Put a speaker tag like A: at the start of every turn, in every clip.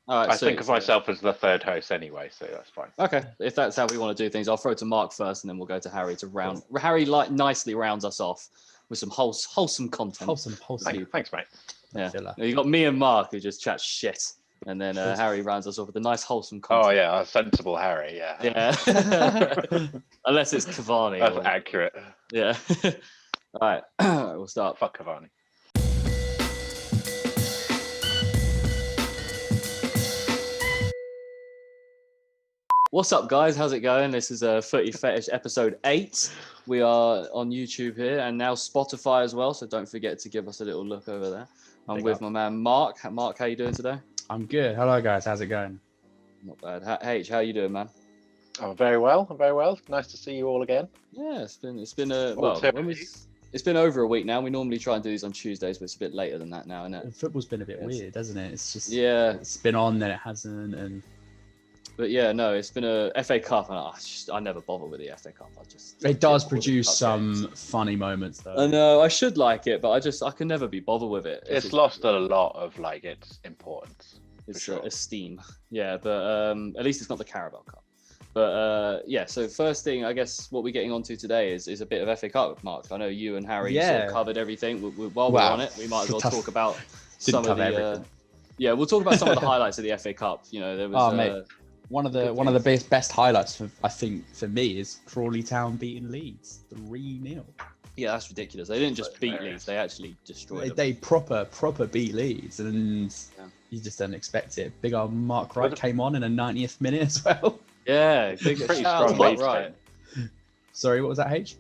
A: All right,
B: I think of myself as the third host anyway, so that's fine.
A: Okay, if that's how we want to do things, I'll throw to Mark first, and then we'll go to Harry to round. Harry nicely rounds us off with some wholesome content.
C: Wholesome.
B: Thanks, mate.
A: Yeah, you got me and Mark who just chat shit, and then Harry rounds us off with a nice wholesome content.
B: Oh yeah, a sensible Harry. Yeah.
A: Yeah. Unless it's Cavani.
B: That's accurate.
A: Yeah. All right, we'll start.
B: Fuck Cavani.
A: What's up, guys? How's it going? This is Footy Fetish Ep.8. We are on YouTube here and now Spotify as well, so don't forget to give us a little look over there. I'm with my man Mark. Mark, how you doing today?
C: I'm good. Hello, guys. How's it going?
A: Not bad. H, how you doing, man?
B: I'm very well. Nice to see you all again.
A: Yeah, it's been it's been over a week now. We normally try and do these on Tuesdays, but it's a bit later than that now, isn't it?
C: Football's been a bit weird, hasn't it? It's just it's been on, then it hasn't, and.
A: But yeah, no, it's been a FA Cup, and I never bother with the FA Cup.
C: It does produce some funny moments, though.
A: I know I should like it, but I can never be bothered with it.
B: It's lost a lot of like its importance.
A: It's esteem, yeah. But at least it's not the Carabao Cup. But yeah, so first thing, I guess what we're getting onto today is a bit of FA Cup, Mark. I know you and Harry sort of covered everything. While we're on it, we might as well talk about some of the. Yeah, we'll talk about some of the highlights of the FA Cup. You know, there was.
C: One of the best highlights I think for me is Crawley Town beating Leeds 3-0.
A: Yeah, that's ridiculous. They didn't just beat Leeds; they actually destroyed them.
C: They proper beat Leeds, and you just don't expect it. Big old Mark Wright came on in a 90th minute as well.
A: Yeah, pretty strong Mark Wright.
C: Sorry, what was that, H?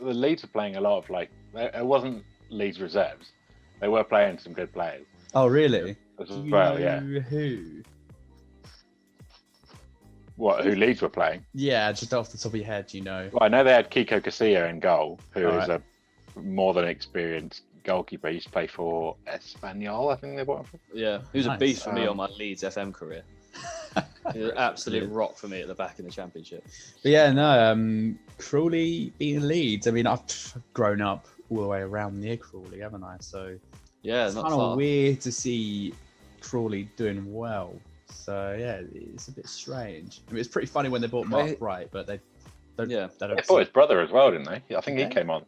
B: The Leeds are playing a lot of it wasn't Leeds reserves. They were playing some good players.
C: Oh, really?
B: Who? What? Who Leeds were playing?
C: Yeah, just off the top of your head, you know.
B: Well, I know they had Kiko Casilla in goal, who is a more than experienced goalkeeper. He used to play for Espanyol, I think they bought him from.
A: Yeah, he was a beast for me on my Leeds FM career. He was an absolute rock for me at the back in the Championship.
C: But yeah, no, Crawley beating Leeds. I mean, I've grown up all the way around near Crawley, haven't I? So
A: yeah,
C: it's kind of weird to see Crawley doing well. So yeah, it's a bit strange. I mean, it's pretty funny when they bought Mark Wright, but they don't.
B: Yeah, they bought his brother as well, didn't they? I think he came on.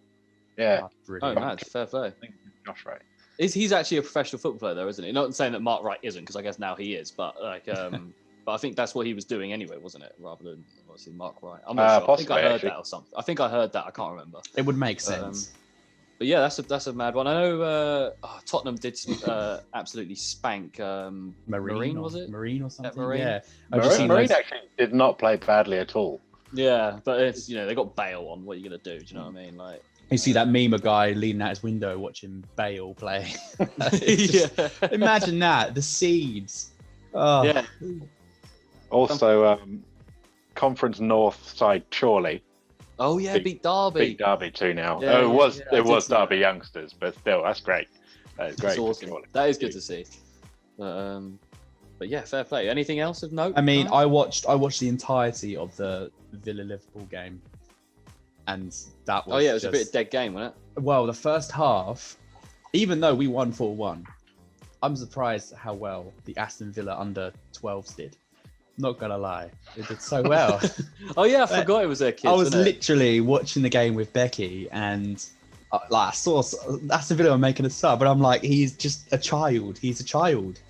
B: Yeah.
A: Oh, mad, fair play.
B: I think Josh Wright.
A: He's actually a professional football player, though, isn't he? Not saying that Mark Wright isn't, because I guess now he is. But but I think that's what he was doing anyway, wasn't it? Rather than obviously Mark Wright. I'm not sure.
B: Possibly,
A: I think I heard that or something. I think I heard that. I can't remember.
C: It would make sense.
A: But yeah, that's a mad one. I know Tottenham did absolutely spank Marine, was it?
C: Marine or something?
A: Marine?
C: Yeah.
B: Marine actually did not play badly at all.
A: Yeah, but it's they got Bale on. What are you gonna do? Do you know what I mean? Like
C: you see that meme of guy leaning out his window watching Bale play. Imagine that, the seeds. Oh.
A: Yeah.
B: Also, Conference North side Chorley.
A: Oh yeah, beat Derby.
B: Beat Derby 2-0. Yeah, it was Derby youngsters, but still, that's great. That is great.
A: That's awesome. That is good to see. But yeah, fair play. Anything else of note?
C: I mean, I watched the entirety of the Villa Liverpool game, and that was.
A: Oh yeah, it was a bit of dead game, wasn't it?
C: Well, the first half, even though we won 4-1, I'm surprised how well the Aston Villa under 12s did. Not gonna lie, they did so well.
A: Oh yeah, I forgot it was their kids.
C: I was literally watching the game with Becky, and I saw Aston Villa making a sub, but I'm like, he's just a child. He's a child.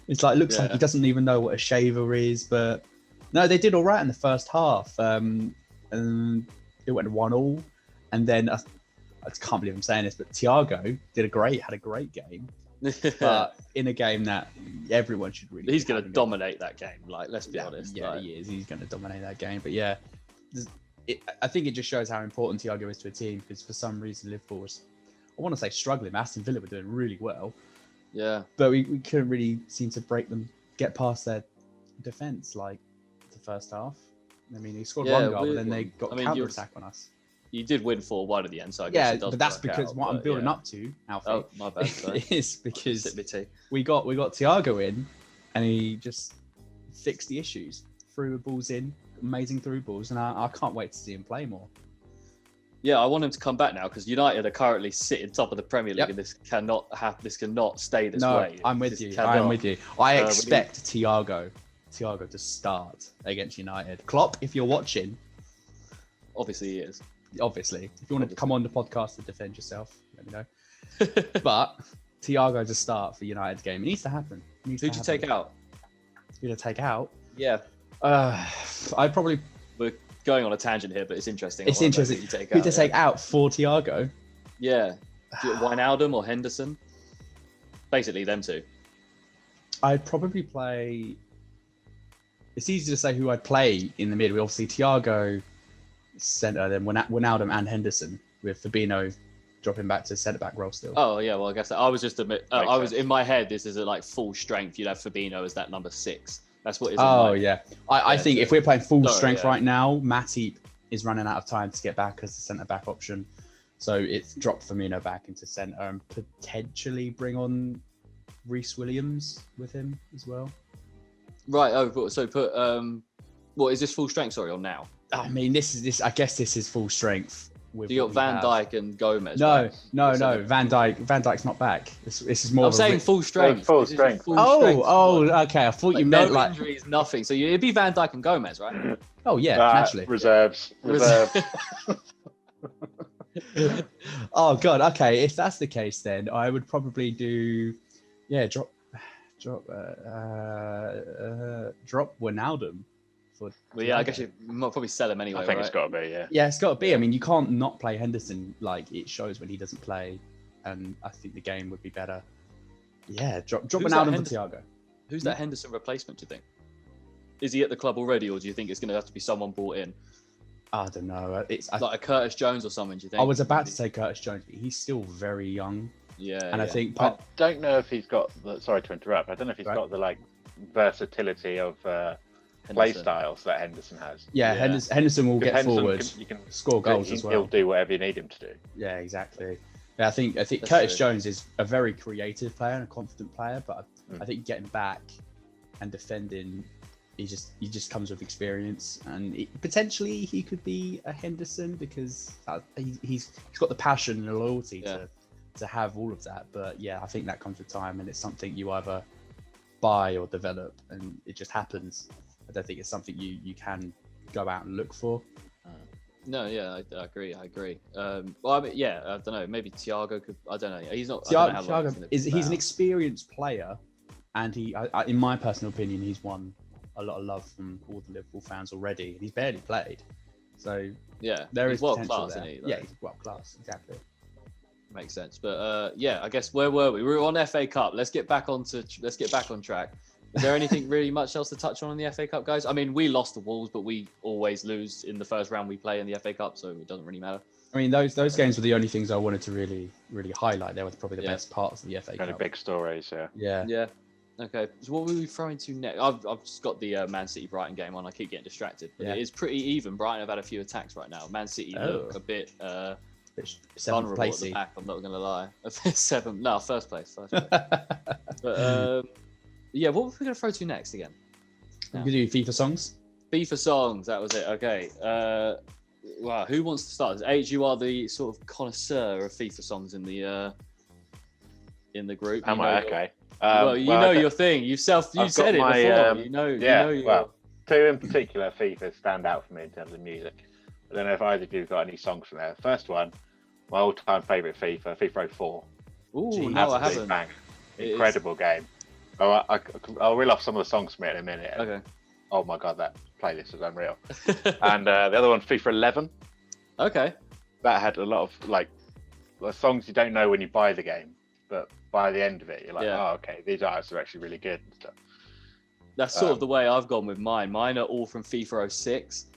C: It's like looks like he doesn't even know what a shaver is. But no, they did all right in the first half, and it went 1-1. And then I can't believe I'm saying this, but Thiago had a great game. But in a game that everyone should really,
A: he's going to dominate that game. Like, let's be honest.
C: Yeah, he is. He's going to dominate that game. But yeah, I think it just shows how important Thiago is to a team, because for some reason Liverpool was, I want to say, struggling. Aston Villa were doing really well.
A: Yeah,
C: but we couldn't really seem to get past their defense like the first half. I mean, he scored one goal, but then they got counter attack on us.
A: You did win 4-1 at the end, so I guess it does.
C: But that's because what I'm building up to, Alfie.
A: Oh, my bad.
C: Is because we got Thiago in, and he just fixed the issues, threw the balls in, amazing through balls, and I can't wait to see him play more.
A: Yeah, I want him to come back now because United are currently sitting top of the Premier League, and this cannot stay this way.
C: I'm with you. I'm with you. I expect Thiago to start against United. Klopp, if you're watching,
A: obviously he is.
C: Obviously, if you want to come on the podcast to defend yourself, let me know. But Thiago to start for United's game. It needs to happen.
A: Who'd you take out?
C: Who'd I take out?
A: Yeah.
C: I'd probably...
A: We're going on a tangent here, but it's interesting.
C: It's interesting. Who to take out for Thiago?
A: Yeah. Wijnaldum or Henderson? Basically, them two.
C: I'd probably play... It's easy to say who I'd play in the mid. We obviously Thiago centre, then Wijnaldum and Henderson, with Fabinho dropping back to centre back role still.
A: Oh yeah, well I guess I was just I was in my head. This is like full strength. You'd have Fabinho as that number 6. That's what. I think if we're playing full strength right now, Matip is running out of time to get back as the centre back option, so it's dropped Firmino back into centre and potentially bring on Reece Williams with him as well. Right. Oh, so put what is this full strength? Sorry, or now?
C: I mean, this. I guess this is full strength.
A: So you got Van Dijk and Gomez.
C: No. Van Dijk's not back. This is more.
A: I'm saying full strength.
B: Full strength.
C: Okay. I thought you meant like
A: injuries, nothing. So it'd be Van Dijk and Gomez, right?
C: Oh yeah, naturally.
B: Reserves.
C: Oh god. Okay, if that's the case, then I would probably do, drop Wijnaldum.
A: I guess you might probably sell him anyway.
B: I think
A: right?
B: It's got to be, yeah.
C: Yeah, it's got to be. I mean, you can't not play Henderson. Like it shows when he doesn't play, and I think the game would be better. Yeah, drop Wijnaldum for Thiago.
A: Who's that Henderson replacement? Do you think? Is he at the club already, or do you think it's going to have to be someone brought in?
C: I don't know. It's
A: like a Curtis Jones or something. Do you think?
C: I was about to say Curtis Jones, but he's still very young.
A: Yeah,
C: and I think
B: I don't know if he's got. Sorry to interrupt. I don't know if he's got the like versatility of. Play styles that Henderson has.
C: Yeah. Henderson will get forward. You can score goals as well.
B: He'll do whatever you need him to do.
C: Yeah, exactly. Yeah, I think Curtis Jones is a very creative player and a confident player, but I think getting back and defending, he just comes with experience, and potentially he could be a Henderson because he's got the passion and the loyalty to have all of that. But yeah, I think that comes with time, and it's something you either buy or develop, and it just happens. I don't think it's something you can go out and look for.
A: No, yeah, I agree. Well, I mean, I don't know. Maybe Thiago could. I don't know. He's not.
C: Thiago he's an experienced player, and he, in my personal opinion, he's won a lot of love from all the Liverpool fans already. And he's barely played, so there is
A: world
C: potential
A: class,
C: there.
A: Isn't he?
C: Yeah, he's world class. Exactly.
A: Makes sense. But I guess where were we? We were on FA Cup. Let's get back on track. Is there anything really much else to touch on the FA Cup, guys? I mean, we lost the Wolves, but we always lose in the first round we play in the FA Cup, so it doesn't really matter.
C: I mean, those games were the only things I wanted to really highlight. They were probably the best parts of the FA Cup.
B: Kind of big stories,
C: Yeah.
A: Okay, so what will we throw into next? I've just got the Man City Brighton game on. I keep getting distracted, but it is pretty even. Brighton have had a few attacks right now. Man City look a bit vulnerable at the back. I'm not going to lie. First place. But what were we going to throw to next again?
C: We're going to do FIFA songs.
A: FIFA songs, that was it. Okay. Wow, who wants to start? H, you are the sort of connoisseur of FIFA songs in the group.
B: Am I? Okay.
A: Well, you know your thing. You said it before.
B: Well, two in particular FIFA stand out for me in terms of music. I don't know if either of you have got any songs from there. First one, my all-time favourite FIFA 04.
A: Ooh, no, I haven't.
B: Bang. Incredible game. I'll reel off some of the songs from it in a minute.
A: Okay.
B: Oh my god, that playlist is unreal. And the other one, FIFA 11.
A: Okay.
B: That had a lot of like songs you don't know when you buy the game, but by the end of it, you're like, oh, okay, these artists are actually really good and stuff.
A: That's sort of the way I've gone with mine. Mine are all from FIFA 06.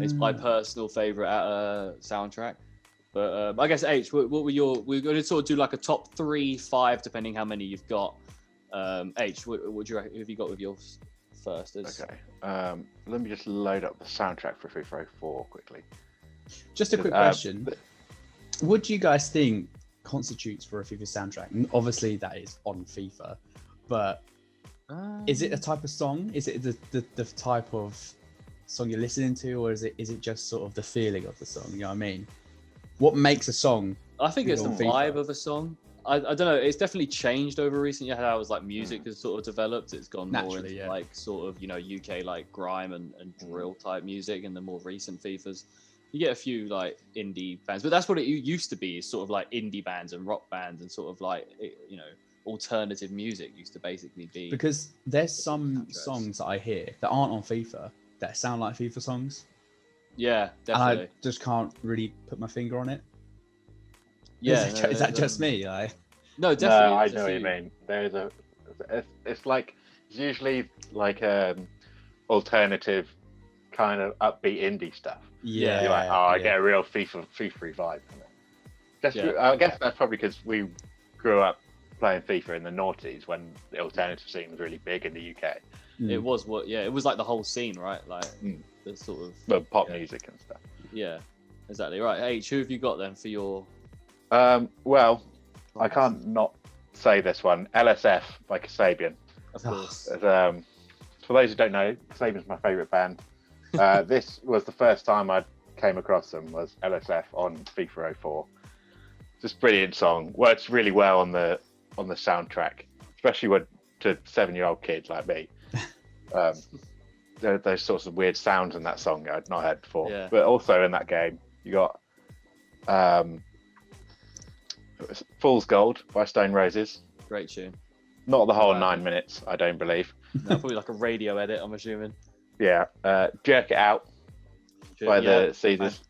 A: It's my personal favourite soundtrack. But I guess H, what were we're going to sort of do like a top 3, 5, depending how many you've got. H, what do you reckon? Who have you got with yours first?
B: Okay. Let me just load up the soundtrack for FIFA 04 quickly.
C: Just a quick question. What do you guys think constitutes for a FIFA soundtrack? And obviously, that is on FIFA. But is it a type of song? Is it the type of song you're listening to, or is it just sort of the feeling of the song? You know what I mean? What makes a song?
A: I think it's the
C: FIFA?
A: vibe of a song. I don't know. It's definitely changed over recent years. How it was like music has sort of developed. It's gone more into like sort of UK like grime and drill type music, and the more recent FIFAs, you get a few like indie bands, but that's what it used to be. Is sort of like indie bands and rock bands and sort of like alternative music used to basically be.
C: Because there's some songs that I hear that aren't on FIFA that sound like FIFA songs.
A: Yeah, definitely.
C: And I just can't really put my finger on it.
A: Yeah,
C: is that just me?
A: No, definitely.
B: No, I know what you mean. It's usually like alternative kind of upbeat indie stuff.
C: Yeah.
B: You're like, I get a real FIFA vibe from it. I guess that's probably because we grew up playing FIFA in the noughties when the alternative scene was really big in the UK.
A: It was it was like the whole scene, right? Like the sort of
B: pop music and stuff.
A: Yeah, exactly. Right, H, who have you got then for your?
B: Well, I can't not say this one. LSF by Kasabian.
A: Of course.
B: For those who don't know, Kasabian's my favourite band. This was the first time I came across them, was LSF on FIFA 04. Just brilliant song. Works really well on the soundtrack, especially to 7-year-old kids like me. Those sorts of weird sounds in that song I'd not heard before.
A: Yeah.
B: But also in that game, you got Fool's Gold by Stone Roses.
A: Great tune.
B: Not the whole 9 minutes, I don't believe.
A: No, probably like a radio edit, I'm assuming.
B: Yeah. Jerk It Out by the Caesars.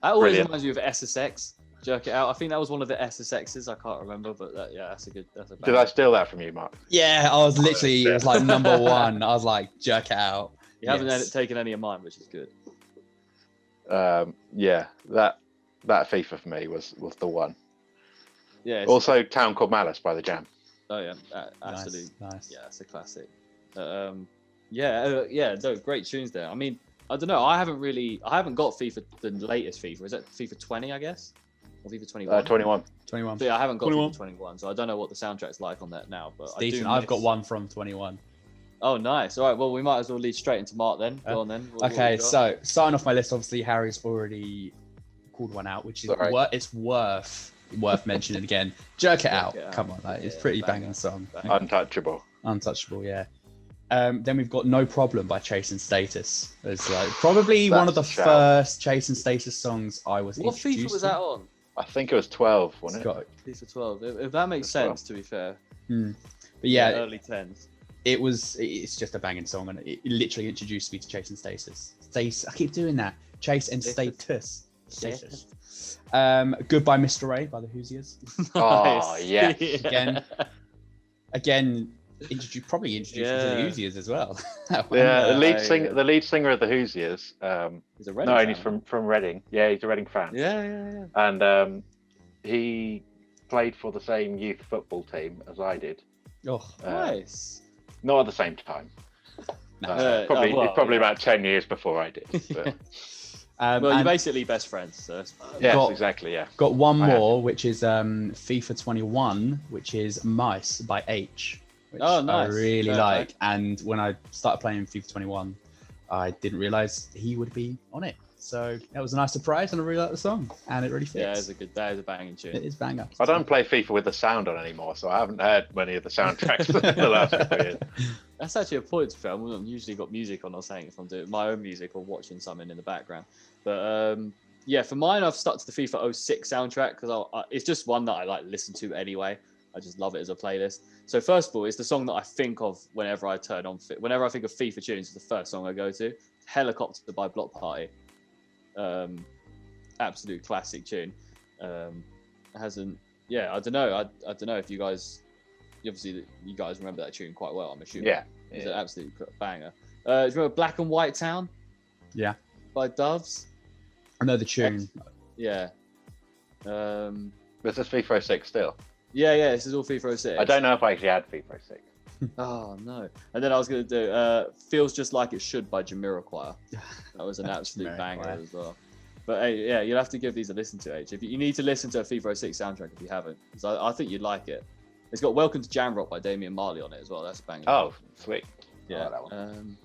A: That always reminds me of SSX. Jerk It Out. I think that was one of the SSXs. I can't remember, but that's a band.
B: Did I steal that from you, Mark?
C: Yeah, I was literally, it was like number one. I was like, Jerk It Out.
A: You haven't taken any of mine, which is good.
B: Yeah, that FIFA for me was the one.
A: Yeah.
B: Also, Town Called Malice by the Jam.
A: Oh yeah, absolutely.
C: Nice.
A: Yeah, it's a classic. Great tunes there. I mean, I don't know. I haven't got FIFA, the latest FIFA. Is that FIFA 20? I guess, or FIFA 21?
B: 21.
A: But yeah, I haven't got 21. FIFA 21, so I don't know what the soundtrack's like on that now. But
C: it's decent. I've got one from 21.
A: Oh, nice. All right. Well, we might as well lead straight into Mark then. Go on then.
C: Okay, so starting off my list, obviously Harry's already called one out, which is it's worth mentioning again. Jerk It Out. Come on, it's pretty banging song.
B: Untouchable,
C: yeah. Then we've got No Problem by Chasing Status. It's like probably one of the first Chasing Status songs I was introduced to.
A: What FIFA was that on?
B: I think it was 12, wasn't it?
A: FIFA 12. If that makes sense, to be fair.
C: But yeah,
A: early 10s.
C: It's just a banging song, and it literally introduced me to Chasing Status. I keep doing that. Chase and Status. Goodbye Mr. A by the Hoosiers.
B: Oh yeah.
C: Again, probably introduced me to the Hoosiers as well.
B: The lead singer of the Hoosiers.
A: He's a Reading fan.
B: He's from Reading. Yeah, he's a Reading fan.
A: Yeah.
B: And he played for the same youth football team as I did.
C: Oh,
A: nice.
B: Not at the same time. Probably about 10 years before I did. But...
A: you're basically best friends. So
B: exactly. Yeah.
C: Got one more, which is FIFA 21, which is Mice by H. Which
A: nice.
C: I really like. And when I started playing FIFA 21, I didn't realize he would be on it. So that was a nice surprise, and I really like the song, and it really fits.
A: Yeah, that is a banging tune.
C: It is banger.
B: I don't play FIFA with the sound on anymore, so I haven't heard many of the soundtracks in the last couple of years.
A: That's actually a point to film. I've usually got music on or saying if I'm doing my own music or watching something in the background. But for mine, I've stuck to the FIFA 06 soundtrack because it's just one that I like listen to anyway. I just love it as a playlist. So first of all, it's the song that I think of whenever I think of FIFA tunes. It's the first song I go to. Helicopter by Block Party. Absolute classic tune. I don't know if you guys, obviously you guys remember that tune quite well, I'm assuming.
B: Yeah.
A: It's an absolute banger. Do you remember Black and White Town?
C: Yeah.
A: By Doves?
C: I know the tune.
A: Yeah.
B: This is FIFA 06 still.
A: Yeah, this is all FIFA 06.
B: I don't know if I actually had FIFA 06.
A: Oh no! And then I was going to do "Feels Just Like It Should" by Jamiroquai. That was an absolute banger as well. But hey, yeah, you'll have to give these a listen to. H. If you need to listen to a FIFA 06 soundtrack if you haven't, because I think you'd like it. It's got "Welcome to Jamrock" by Damian Marley on it as well. That's a banger.
B: Oh, sweet.
A: Yeah.
B: That one.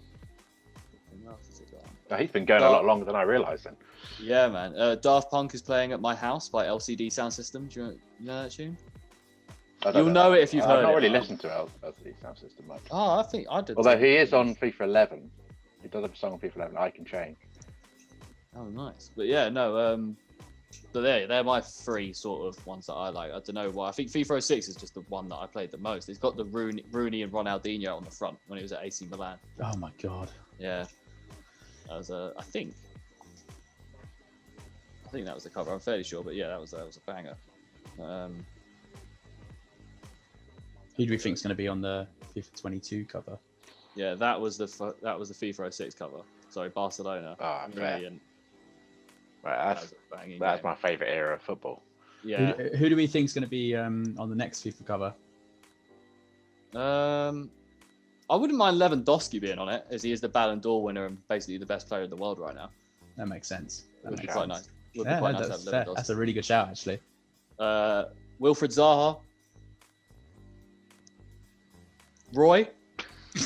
A: What else has it got?
B: Oh, he's been going a lot longer than I realised then.
A: Yeah, man. Daft Punk is playing at my house by LCD Sound System. Do you know that tune? You'll know it if you've heard it.
B: I've not really listened to LCD Sound System much.
A: Oh, I think I did.
B: Although he is on FIFA 11. He does have a song on FIFA 11, I Can Change.
A: Oh, nice. But yeah, no. But they're my three sort of ones that I like. I don't know why. I think FIFA 06 is just the one that I played the most. It's got the Rooney and Ronaldinho on the front when he was at AC Milan.
C: Oh my god.
A: Yeah. That was I think that was the cover. I'm fairly sure, but yeah, that was a banger.
C: Who do we think is going to be on the FIFA 22 cover?
A: Yeah, that was the FIFA 06 cover. Sorry, Barcelona.
B: Oh,
A: brilliant.
B: Right, that's my favourite era of football.
A: Yeah.
C: Who do we think is going to be on the next FIFA cover?
A: I wouldn't mind Lewandowski being on it, as he is the Ballon d'Or winner and basically the best player in the world right now.
C: That makes sense.
A: Would be quite nice.
C: That's a really good shout, actually.
A: Wilfred Zaha. Roy.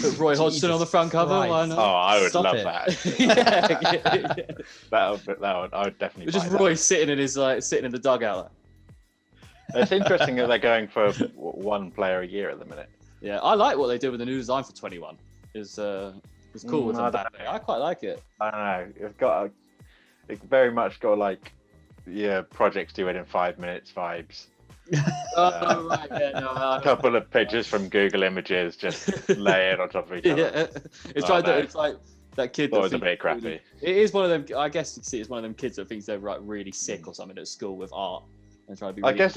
A: Put Roy Hodgson on the front cover. Why not?
B: Oh, I would love
A: that.
B: That I would definitely.
A: It's just Roy sitting in the dugout.
B: It's interesting that they're going for one player a year at the minute.
A: Yeah, I like what they did with the new design for 21. It's cool with them. I quite like it.
B: I know it very much got like projects do it in 5 minutes vibes.
A: Right, yeah, no,
B: a couple of pictures from Google Images just layered on top of each other.
A: Yeah, it's like that kid.
B: That was a bit crappy.
A: It is one of them. I guess you can see it's one of them kids that thinks they're really sick or something at school with art and trying to be.
B: I guess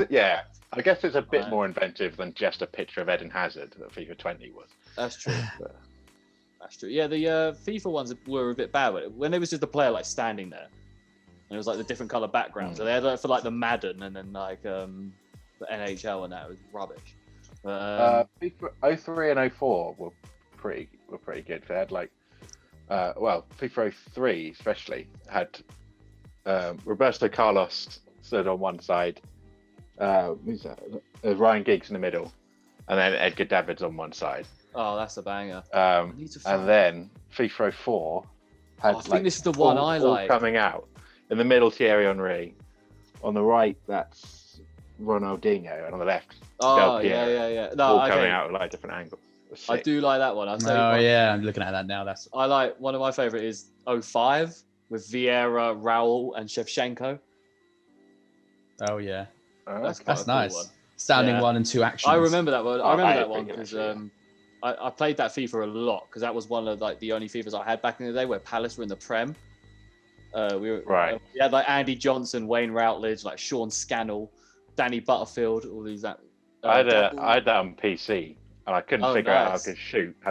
B: it's a bit more inventive than just a picture of Eden Hazard that FIFA 20 was.
A: That's true. That's true. Yeah, the FIFA ones were a bit bad when there was just a player like standing there, and it was like the different color backgrounds. So they had for like the Madden and then like the NHL and that was rubbish.
B: FIFA 03 and 04 were pretty good. They had like FIFA 03 especially had Roberto Carlos stood on one side, who's that? Ryan Giggs in the middle, and then Edgar Davids on one side.
A: Oh, that's a banger.
B: And then FIFA 04 had
A: I think this is the one I like
B: coming out. In the middle, Thierry Henry. On the right, that's Ronaldinho, and on the left, Del Piero.
A: Yeah.
B: Coming out at like different angles.
A: I do like that one.
C: I'm looking at that now.
A: I like one of my favorite is 05 with Vieira, Raul, and Shevchenko.
C: Oh yeah,
A: that's
C: nice.
A: Cool
C: Standing 1 and 2 actions.
A: I remember that one. I remember that one because I played that FIFA a lot because that was one of like the only FIFAs I had back in the day where Palace were in the Prem. We had like Andy Johnson, Wayne Routledge, like Sean Scannell, Danny Butterfield, all these that.
B: I had that on PC and I couldn't figure out how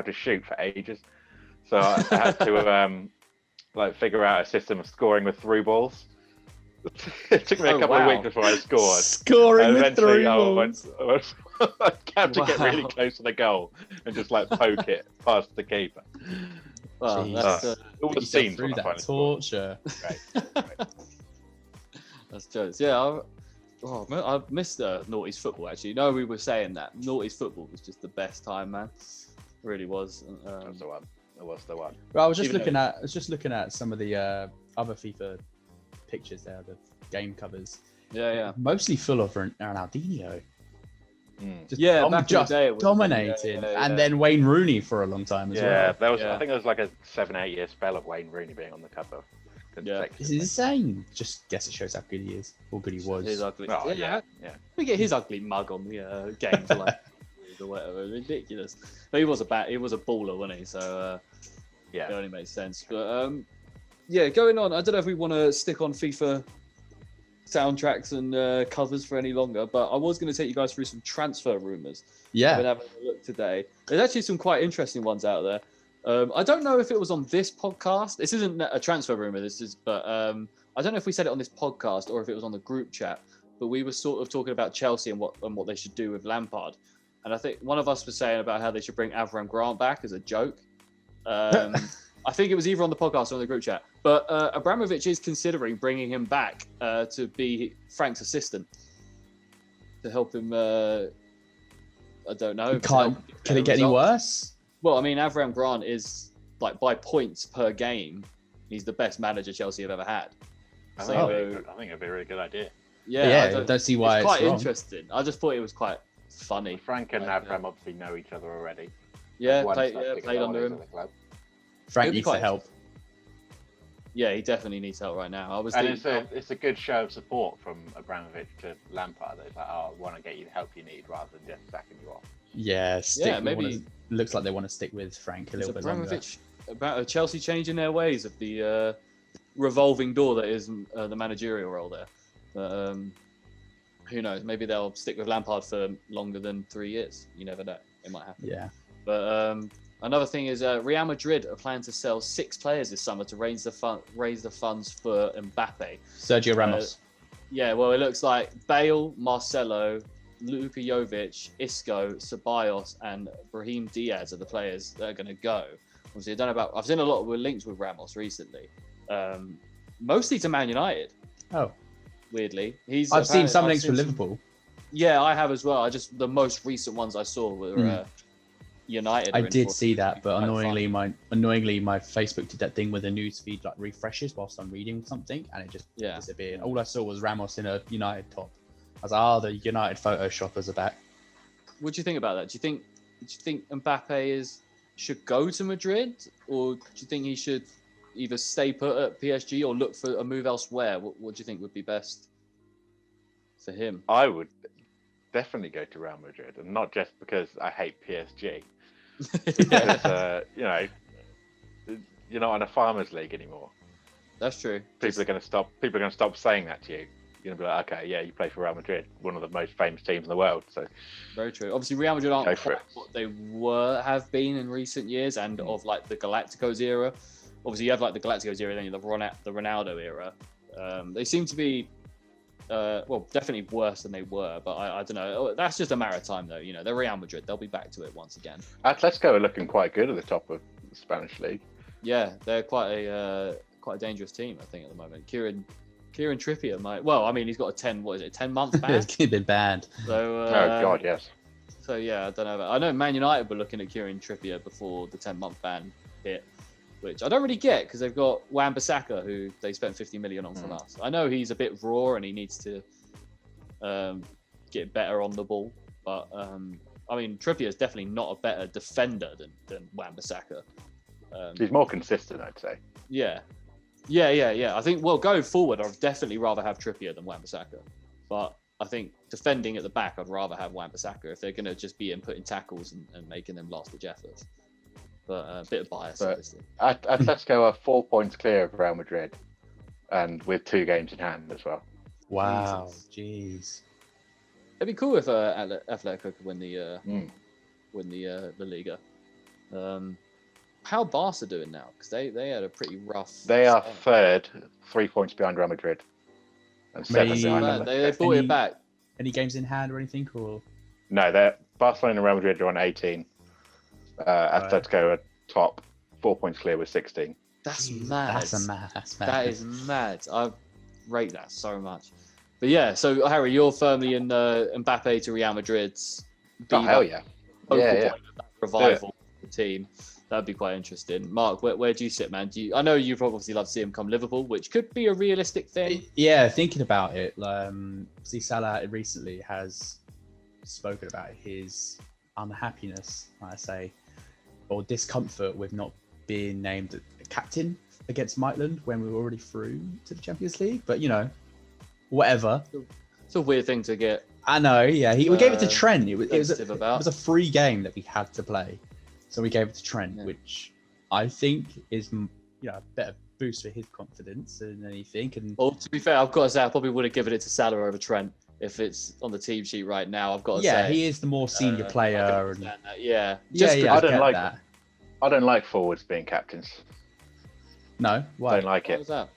B: to shoot for ages, so I had to figure out a system of scoring with through balls. It took me a couple of weeks before I scored.
C: Scoring with through balls.
B: I had to get really close to the goal and just like poke it past the keeper.
A: Well, that's
B: all the scenes
C: through that torture.
B: Right.
A: That's jokes. Yeah, I missed Naughty's football actually. No, we were saying that Naughty's football was just the best time, man. It really was.
B: That was the one. It was the one.
C: Well, I was just looking at some of the other FIFA pictures there, the game covers.
A: Yeah.
C: Mostly full of Ronaldinho.
A: Just
C: dominating, and then Wayne Rooney for a long time as well.
B: I think there was like a 7-8 year spell of Wayne Rooney being on the cover.
C: This is insane. Just guess it shows how good he is, or good he was.
A: His ugly.
B: Oh, yeah.
A: We get his ugly mug on the games like or whatever. Ridiculous. But he was a baller, wasn't he? So it only makes sense. But going on. I don't know if we want to stick on FIFA soundtracks and covers for any longer, but I was going to take you guys through some transfer rumors.
C: Yeah,
A: I've been having a look today. There's actually some quite interesting ones out there. I don't know if it was on this podcast. This isn't a transfer rumor. But I don't know if we said it on this podcast or if it was on the group chat. But we were sort of talking about Chelsea and what they should do with Lampard. And I think one of us was saying about how they should bring Avram Grant back as a joke. I think it was either on the podcast or on the group chat. But Abramovich is considering bringing him back to be Frank's assistant to help him. I don't know.
C: Can it get any worse?
A: Well, I mean, Avram Grant is like by points per game, he's the best manager Chelsea have ever had.
B: I think it'd be a really good idea.
C: Yeah, I don't see why
A: it's quite
C: wrong.
A: interesting. I just thought it was quite funny.
B: Frank and Abraham obviously know each other already.
A: Yeah, played under him.
C: Frank needs to help.
A: Yeah, he definitely needs help right now.
B: It's a good show of support from Abramovich to Lampard. It's like, I want to get you the help you need rather than just sacking you off.
C: Yeah, maybe looks like they want to stick with Frank a little bit longer.
A: About Chelsea changing their ways of the revolving door that is the managerial role there. But, who knows? Maybe they'll stick with Lampard for longer than 3 years. You never know. It might happen.
C: Yeah.
A: But another thing is Real Madrid are planning to sell 6 players this summer to raise the funds for Mbappe.
C: Sergio Ramos.
A: Yeah, well, it looks like Bale, Marcelo, Luka Jovic, Isco, Ceballos, and Brahim Diaz are the players that are going to go. Obviously, I've seen a lot of links with Ramos recently, mostly to Man United.
C: Oh,
A: weirdly,
C: I've seen some links with Liverpool.
A: Yeah, I have as well. The most recent ones I saw were United.
C: I did see that, but annoyingly, my Facebook did that thing where the news feed like refreshes whilst I'm reading something, and it just disappeared. All I saw was Ramos in a United top. I was like, the United photoshoppers are back.
A: What do you think about that? Do you think Mbappe should go to Madrid, or do you think he should either stay put at PSG or look for a move elsewhere? What do you think would be best for him?
B: I would definitely go to Real Madrid, and not just because I hate PSG. Because, you're not in a farmers league anymore.
A: That's true.
B: People are going to stop saying that to you. You're going to be like, okay, yeah, you play for Real Madrid, one of the most famous teams in the world. So
A: very true. Obviously, Real Madrid aren't quite what they have been in recent years, and of like the Galacticos era. Obviously, you have like the Galacticos era, then you have the Ronaldo era. They seem to be, definitely worse than they were. But I don't know. That's just a matter of time, though. They're Real Madrid. They'll be back to it once again.
B: Atletico are looking quite good at the top of the Spanish league.
A: Yeah, they're quite a dangerous team, I think, at the moment. Kieran Trippier might. Well, I mean, he's got a 10-month ban.
C: He's been banned.
B: So, oh God, yes.
A: So yeah, I don't know. I know Man United were looking at Kieran Trippier before the 10-month ban hit, which I don't really get because they've got Wan-Bissaka, who they spent 50 million on from us. I know he's a bit raw and he needs to get better on the ball, but I mean, Trippier is definitely not a better defender than Wan-Bissaka.
B: He's more consistent, I'd say.
A: Yeah. I think, going forward, I'd definitely rather have Trippier than Wan-Bissaka. But I think defending at the back, I'd rather have Wan-Bissaka if they're going to just be inputting tackles and making them last-ditch efforts. But a bit of bias, obviously.
B: Atletico are 4 points clear of Real Madrid, and with 2 games in hand as well.
C: Wow, jeez.
A: It'd be cool if Atletico could win the Liga. How Barca doing now? Because they had a pretty rough.
B: They are third, 3 points behind Real Madrid, and 7 behind.
A: They brought it back.
C: Any games in hand or anything? Or
B: no, Barcelona and Real Madrid are on 18. Atletico are top, 4 points clear with 16.
A: That's mad.
C: That's mad.
A: That is mad. I rate that so much. But yeah, so Harry, you're firmly in Mbappe to Real Madrid's.
B: Oh hell yeah! Yeah.
A: Revival of the team. That'd be quite interesting. Mark, where do you sit, man? I know you'd obviously love to see him come Liverpool, which could be a realistic thing.
C: Yeah, thinking about it, see, Salah recently has spoken about his unhappiness, I say, or discomfort with not being named captain against Maitland when we were already through to the Champions League. But whatever.
A: It's a weird thing to get.
C: I know. Yeah, we gave it to Trent. It was a free game that we had to play. So we gave it to Trent, which I think is a better boost for his confidence than anything. And
A: well, to be fair, I've got to say I probably would have given it to Salah over Trent if it's on the team sheet right now. I've got to say.
C: Yeah, he is the more senior player.
A: Yeah.
B: I don't like that. I don't like forwards being captains.
C: No, why?
B: I don't like it.
A: What's that?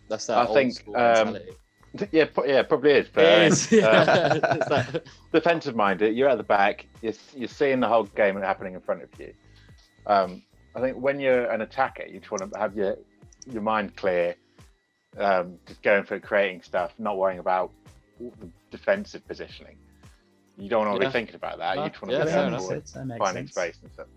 A: That's that.
B: I think. Yeah, probably is. But defensive minded, you're at the back. You're seeing the whole game happening in front of you. I think when you're an attacker, you just want to have your mind clear, just going for creating stuff, not worrying about the defensive positioning. You don't want to be thinking about that. You just want to be finding space and stuff.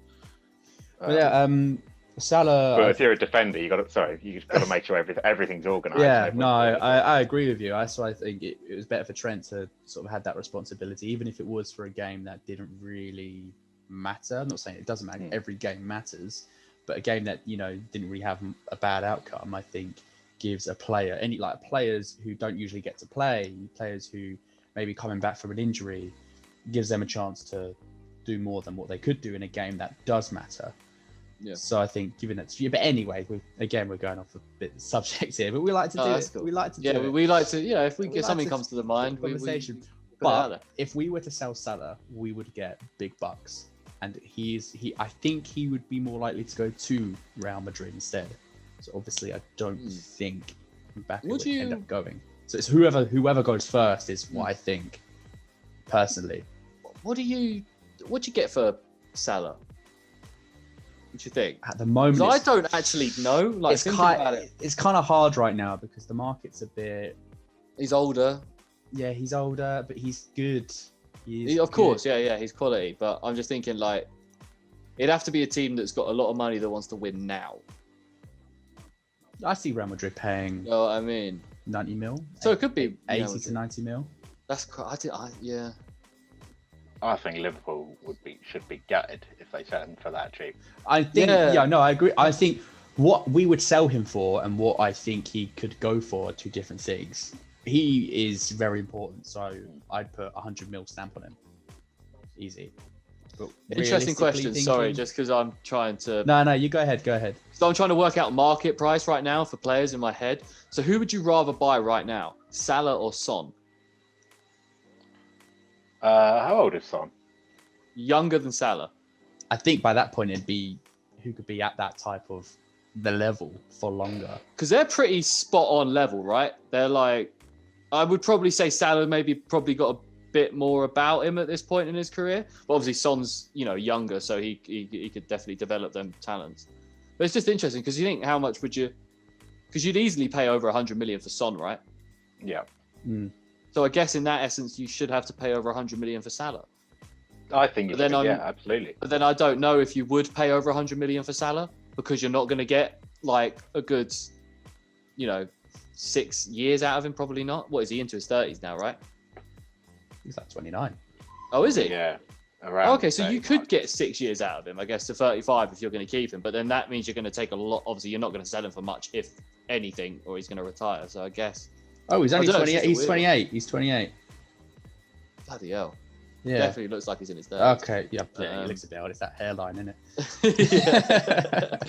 C: Salah.
B: But if you're a defender, you got to make sure everything's organised.
C: Yeah, no, I agree with you. I think it was better for Trent to sort of had that responsibility, even if it was for a game that didn't really matter. I'm not saying it doesn't matter. Every game matters, but a game that didn't really have a bad outcome, I think, gives a player players who don't usually get to play, players who maybe coming back from an injury, gives them a chance to do more than what they could do in a game that does matter.
A: Yeah.
C: So I think giving it to you, but anyway, we're going off a bit of subject here, but we like to do it. Cool. We like to do it.
A: We like to, if we get something comes to the mind,
C: conversation. But if we were to sell Salah, we would get big bucks, and I think he would be more likely to go to Real Madrid instead. So obviously, I don't think Mbappe would end up going. So it's whoever goes first is what I think, personally.
A: What do you get for Salah? What do you think?
C: At the moment,
A: I don't actually know. Like,
C: it's kind of hard right now because the market's a bit.
A: He's older.
C: Yeah, he's older, but he's good.
A: Of course, yeah, he's quality. But I'm just thinking, like, it'd have to be a team that's got a lot of money that wants to win now.
C: I see Real Madrid paying.
A: Oh, I mean,
C: 90 mil.
A: So it could be
C: 80 to 90 mil.
A: That's yeah.
B: I think Liverpool should be gutted if they sell him for that cheap.
C: I think, I agree. I think what we would sell him for and what I think he could go for are two different things. He is very important, so I'd put 100 mil stamp on him. Easy. But
A: interesting question. Sorry, just because I'm trying to.
C: No, you go ahead.
A: So I'm trying to work out market price right now for players in my head. So who would you rather buy right now, Salah or Son?
B: How old is Son?
A: Younger than Salah.
C: I think by that point it'd be who could be at that type of the level for longer. Because
A: they're pretty spot on level, right? They're like, I would probably say Salah probably got a bit more about him at this point in his career. But obviously Son's younger, so he could definitely develop them talents. But it's just interesting because you think how much would you? Because you'd easily pay over 100 million for Son, right?
B: Yeah.
A: So I guess in that essence, you should have to pay over 100 million for Salah.
B: I think you should, yeah, absolutely.
A: But then I don't know if you would pay over 100 million for Salah because you're not going to get like a good, 6 years out of him. Probably not. What is he into his 30s now, right?
C: He's like 29.
A: Oh, is he?
B: Yeah.
A: Okay, so you could get 6 years out of him, I guess, to 35 if you're going to keep him. But then that means you're going to take a lot. Obviously, you're not going to sell him for much, if anything, or he's going to retire. So I guess.
C: Oh, he's only 28. He's 28. He's 28.
A: Bloody hell.
C: Yeah.
A: Definitely looks like he's in his 30s.
C: Okay, yeah, he looks a bit old. It's that hairline, isn't it?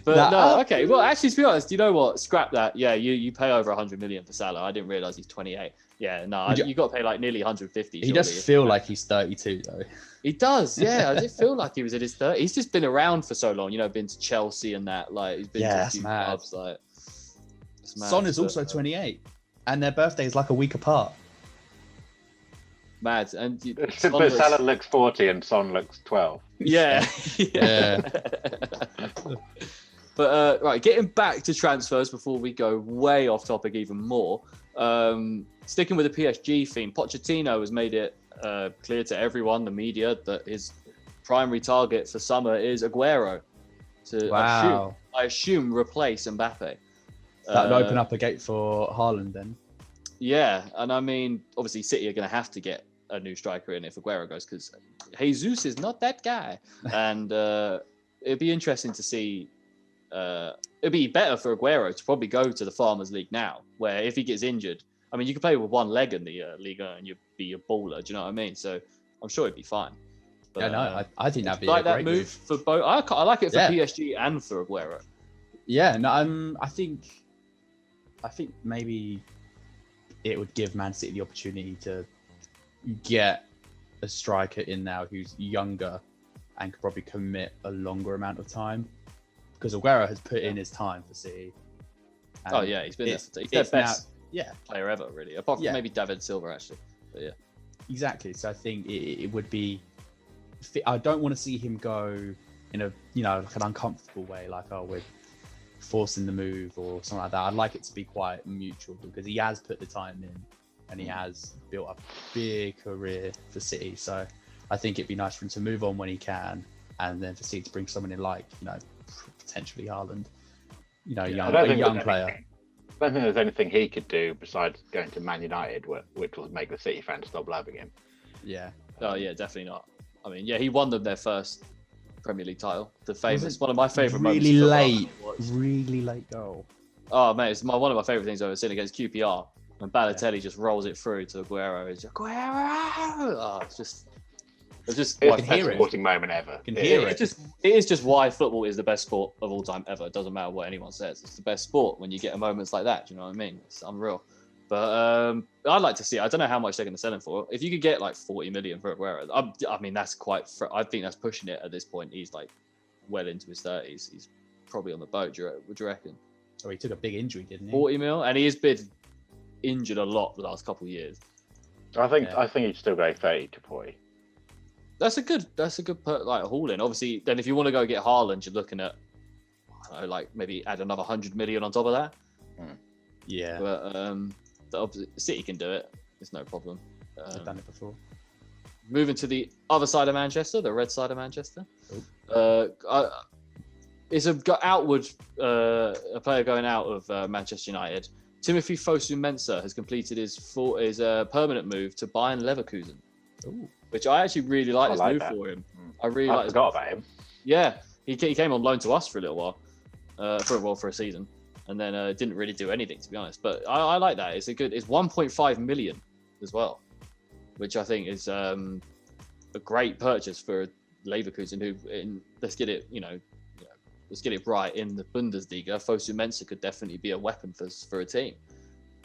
A: But okay. Well, actually, to be honest, you know what? Scrap that. Yeah, you pay over 100 million for Salah. I didn't realise he's 28. Yeah, no, you got to pay like nearly 150.
C: He does feel like he's 32, though.
A: He does, yeah. I did feel like he was in his 30s. He's just been around for so long, been to Chelsea and that. Like, he's been to a few clubs. Like,
C: Son is also 28, and their birthday is like a week apart.
A: Mad. And
B: but Salah looks 40 and Son looks 12.
A: Yeah. But right, getting back to transfers before we go way off topic even more. Sticking with the PSG theme, Pochettino has made it clear to everyone, the media, that his primary target for summer is Aguero. I assume replace Mbappe.
C: That would open up a gate for Haaland then.
A: Yeah, and I mean, obviously City are going to have to get a new striker in if Aguero goes, because Jesus is not that guy. And it'd be interesting to see. It'd be better for Aguero to probably go to the Farmers League now, where if he gets injured, I mean, you could play with one leg in the Liga and you'd be a baller. Do you know what I mean? So I'm sure it'd be fine. But,
C: I think that'd be
A: like
C: a great
A: that move for both. I like it for PSG and for Aguero.
C: Yeah, no, I think maybe it would give Man City the opportunity to get a striker in now who's younger and could probably commit a longer amount of time, because Aguero has put in his time for City.
A: He's been he's their best player ever, really, apart from maybe David Silva, actually. But yeah,
C: exactly. So I think it would be. I don't want to see him go in a like an uncomfortable way, like we're forcing the move or something like that. I'd like it to be quite mutual, because he has put the time in and he has built up a big career for City. So I think it'd be nice for him to move on when he can, and then for City to bring someone in like potentially Haaland. You know,
B: Yeah,
C: a young player.
B: I don't think there's anything he could do besides going to Man United, which will make the City fans stop loving him.
C: Yeah.
A: Oh yeah, definitely not. I mean, yeah, he won them their first Premier League title. The famous, one of my favourite moments.
C: Really late goal.
A: Oh mate, it's one of my favourite things I've ever seen against QPR. And Balotelli just rolls it through to Aguero. It's just, Aguero! Oh, it's just
B: my favorite sporting moment ever.
A: It is just why football is the best sport of all time ever. It doesn't matter what anyone says. It's the best sport when you get moments like that. Do you know what I mean? It's unreal. But I'd like to see it. I don't know how much they're going to sell him for. If you could get like 40 million for Aguero, I mean, that's I think that's pushing it at this point. He's like well into his 30s. He's probably on the boat. Would you reckon?
C: Oh, he took a big injury, didn't he?
A: 40 mil, and he has been injured a lot the last couple of years.
B: I think he'd still go 30 to 40.
A: That's a good like haul in. Obviously, then if you want to go get Haaland, you're looking at I don't know, like maybe add another 100 million on top of that.
C: Yeah.
A: But the City can do it. It's no problem.
C: They've done it before.
A: Moving to the other side of Manchester, the red side of Manchester. It's a player going out of Manchester United. Timothy Fosu-Mensah has completed his permanent move to Bayern Leverkusen.
C: Ooh.
A: Which I actually really like this move for him. I
B: forgot about him.
A: Yeah, he came on loan to us for a little while, for a season, and then didn't really do anything, to be honest. But I like that. It's 1.5 million as well, which I think is a great purchase for Leverkusen. Let's get it right in the Bundesliga. Fosu-Mensah could definitely be a weapon for a team.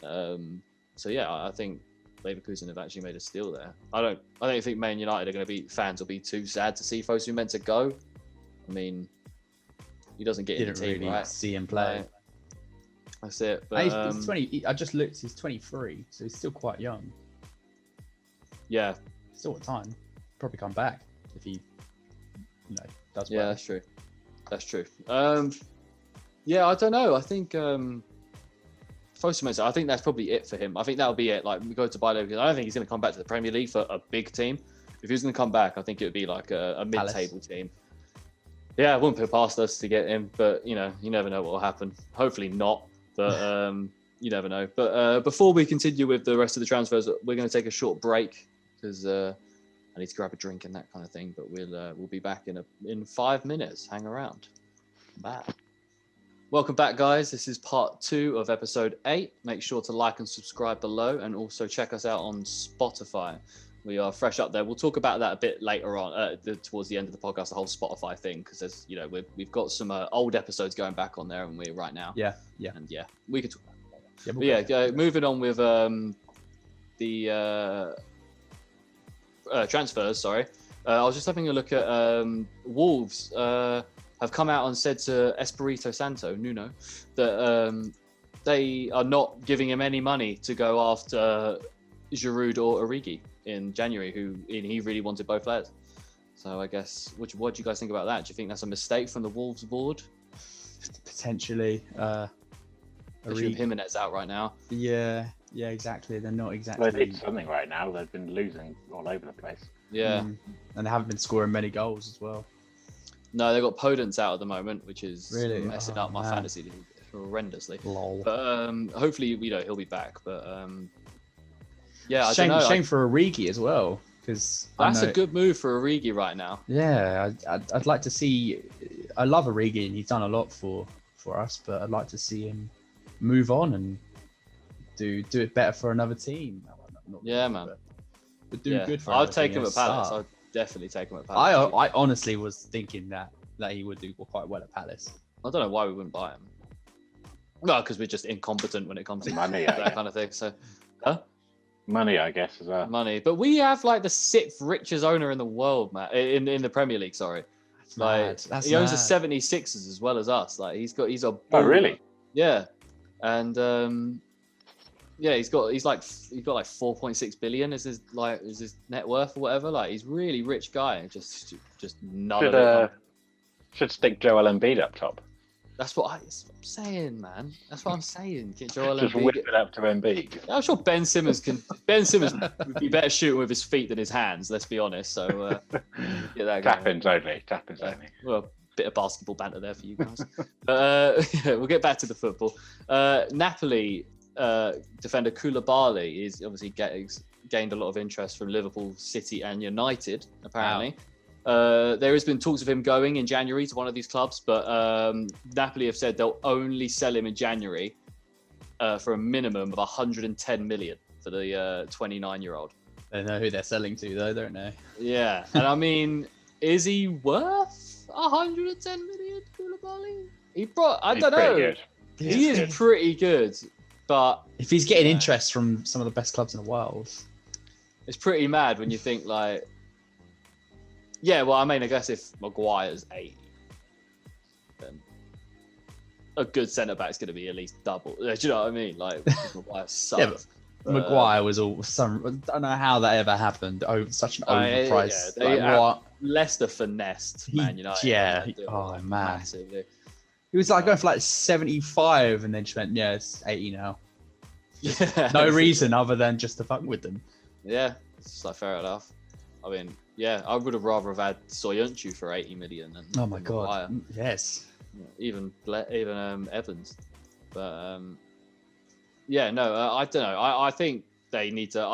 A: So yeah, I think Leverkusen have actually made a steal there. I don't think Man United fans will be too sad to see Fosu-Mensah go. I mean, he doesn't get in the team,
C: really
A: right?
C: See him play.
A: Right. That's it. But,
C: he's 20. I just looked. He's 23, so he's still quite young.
A: Yeah.
C: Still got time. Probably come back if he, does well.
A: Yeah, that's true. That's true. Yeah, I don't know. I think Fosu-Mensah, I think that's probably it for him. I think that'll be it. Like, we go to Bayern Leverkusen. I don't think he's going to come back to the Premier League for a big team. If he was going to come back, I think it would be like a mid-table team. Yeah, I wouldn't put past us to get him, but you never know what will happen. Hopefully not, but you never know. But before we continue with the rest of the transfers, we're going to take a short break because I need to grab a drink and that kind of thing. But we'll be back in 5 minutes. Hang around. Bye. Welcome back, guys. This is part 2 of episode 8. Make sure to like and subscribe below, and also check us out on Spotify. We are fresh up there. We'll talk about that a bit later on, towards the end of the podcast, the whole Spotify thing, because there's, we've got some old episodes going back on there, and we're right now.
C: Yeah.
A: And yeah, we could talk about that.
C: Yeah,
A: moving on with the transfers. Sorry, I was just having a look at Wolves. Have come out and said to Espirito Santo, Nuno, that they are not giving him any money to go after Giroud or Origi in January, he really wanted both players. So I guess, what do you guys think about that? Do you think that's a mistake from the Wolves board?
C: Potentially.
A: Especially with Jimenez out right now.
C: Yeah, exactly. They're not exactly...
B: They need something right now. They've been losing all over the place.
A: Yeah.
C: And they haven't been scoring many goals as well.
A: No, they've got Podence out at the moment, which is
C: really
A: messing up my fantasy league horrendously.
C: Lol.
A: But hopefully, he'll be back. But yeah,
C: shame for Origi as well, because
A: that's a good move for Origi right now.
C: Yeah, I'd like to see. I love Origi, and he's done a lot for us, but I'd like to see him move on and do it better for another team. But do good for.
A: I'd take him at Palace. I'd definitely take him at Palace.
C: I honestly was thinking that he would do quite well at Palace.
A: I don't know why we wouldn't buy him. No, because we're just incompetent when it comes to
B: money,
A: that kind of thing. So,
B: money, I guess, as well.
A: Money, but we have like the 6th richest owner in the world, man. In the Premier League, sorry.
C: That's
A: he owns the 76ers as well as us. Like he's a.
B: Oh really?
A: Yeah, and yeah, he's got like 4.6 billion is his net worth or whatever. Like he's really rich guy. Just none of it.
B: Should stick Joel Embiid up top.
A: That's what I'm saying, man. That's what I'm saying. Get Joel
B: Just
A: Embiid.
B: whip it up to Embiid.
A: I'm sure Ben Simmons would be better shooting with his feet than his hands. Let's be honest. So get that
B: Tap-ins only. Tap-ins only.
A: Well, bit of basketball banter there for you guys. Yeah, we'll get back to the football. Napoli defender Koulibaly is obviously gained a lot of interest from Liverpool, City, and United. Apparently, there has been talks of him going in January to one of these clubs, but Napoli have said they'll only sell him in January for a minimum of 110 million for the 29-year-old.
C: They know who they're selling to, though, don't they?
A: Yeah, and I mean, is he worth 110 million, Koulibaly? I don't know.
B: Good.
A: He is pretty good, but
C: if he's getting interest from some of the best clubs in the world,
A: it's pretty mad when you think like, yeah. Well, I mean, I guess if Maguire's 80, then a good centre back is going to be at least double. Do you know what I mean? Like Maguire sucks.
C: Yeah, Maguire was all some. I don't know how that ever happened. Such an overpriced. What?
A: Leicester finessed Man United.
C: Yeah. Oh man. Massively. He was like going for like 75, and then just went, yeah, it's 80 now.
A: Yeah.
C: No reason other than just to fuck with them.
A: Yeah, it's just like fair enough. I mean, yeah, I would have rather have had Soyuncu for 80 million than.
C: Oh my god. Maguire. Yes.
A: Even Evans, but yeah, no, I don't know. I think they need to.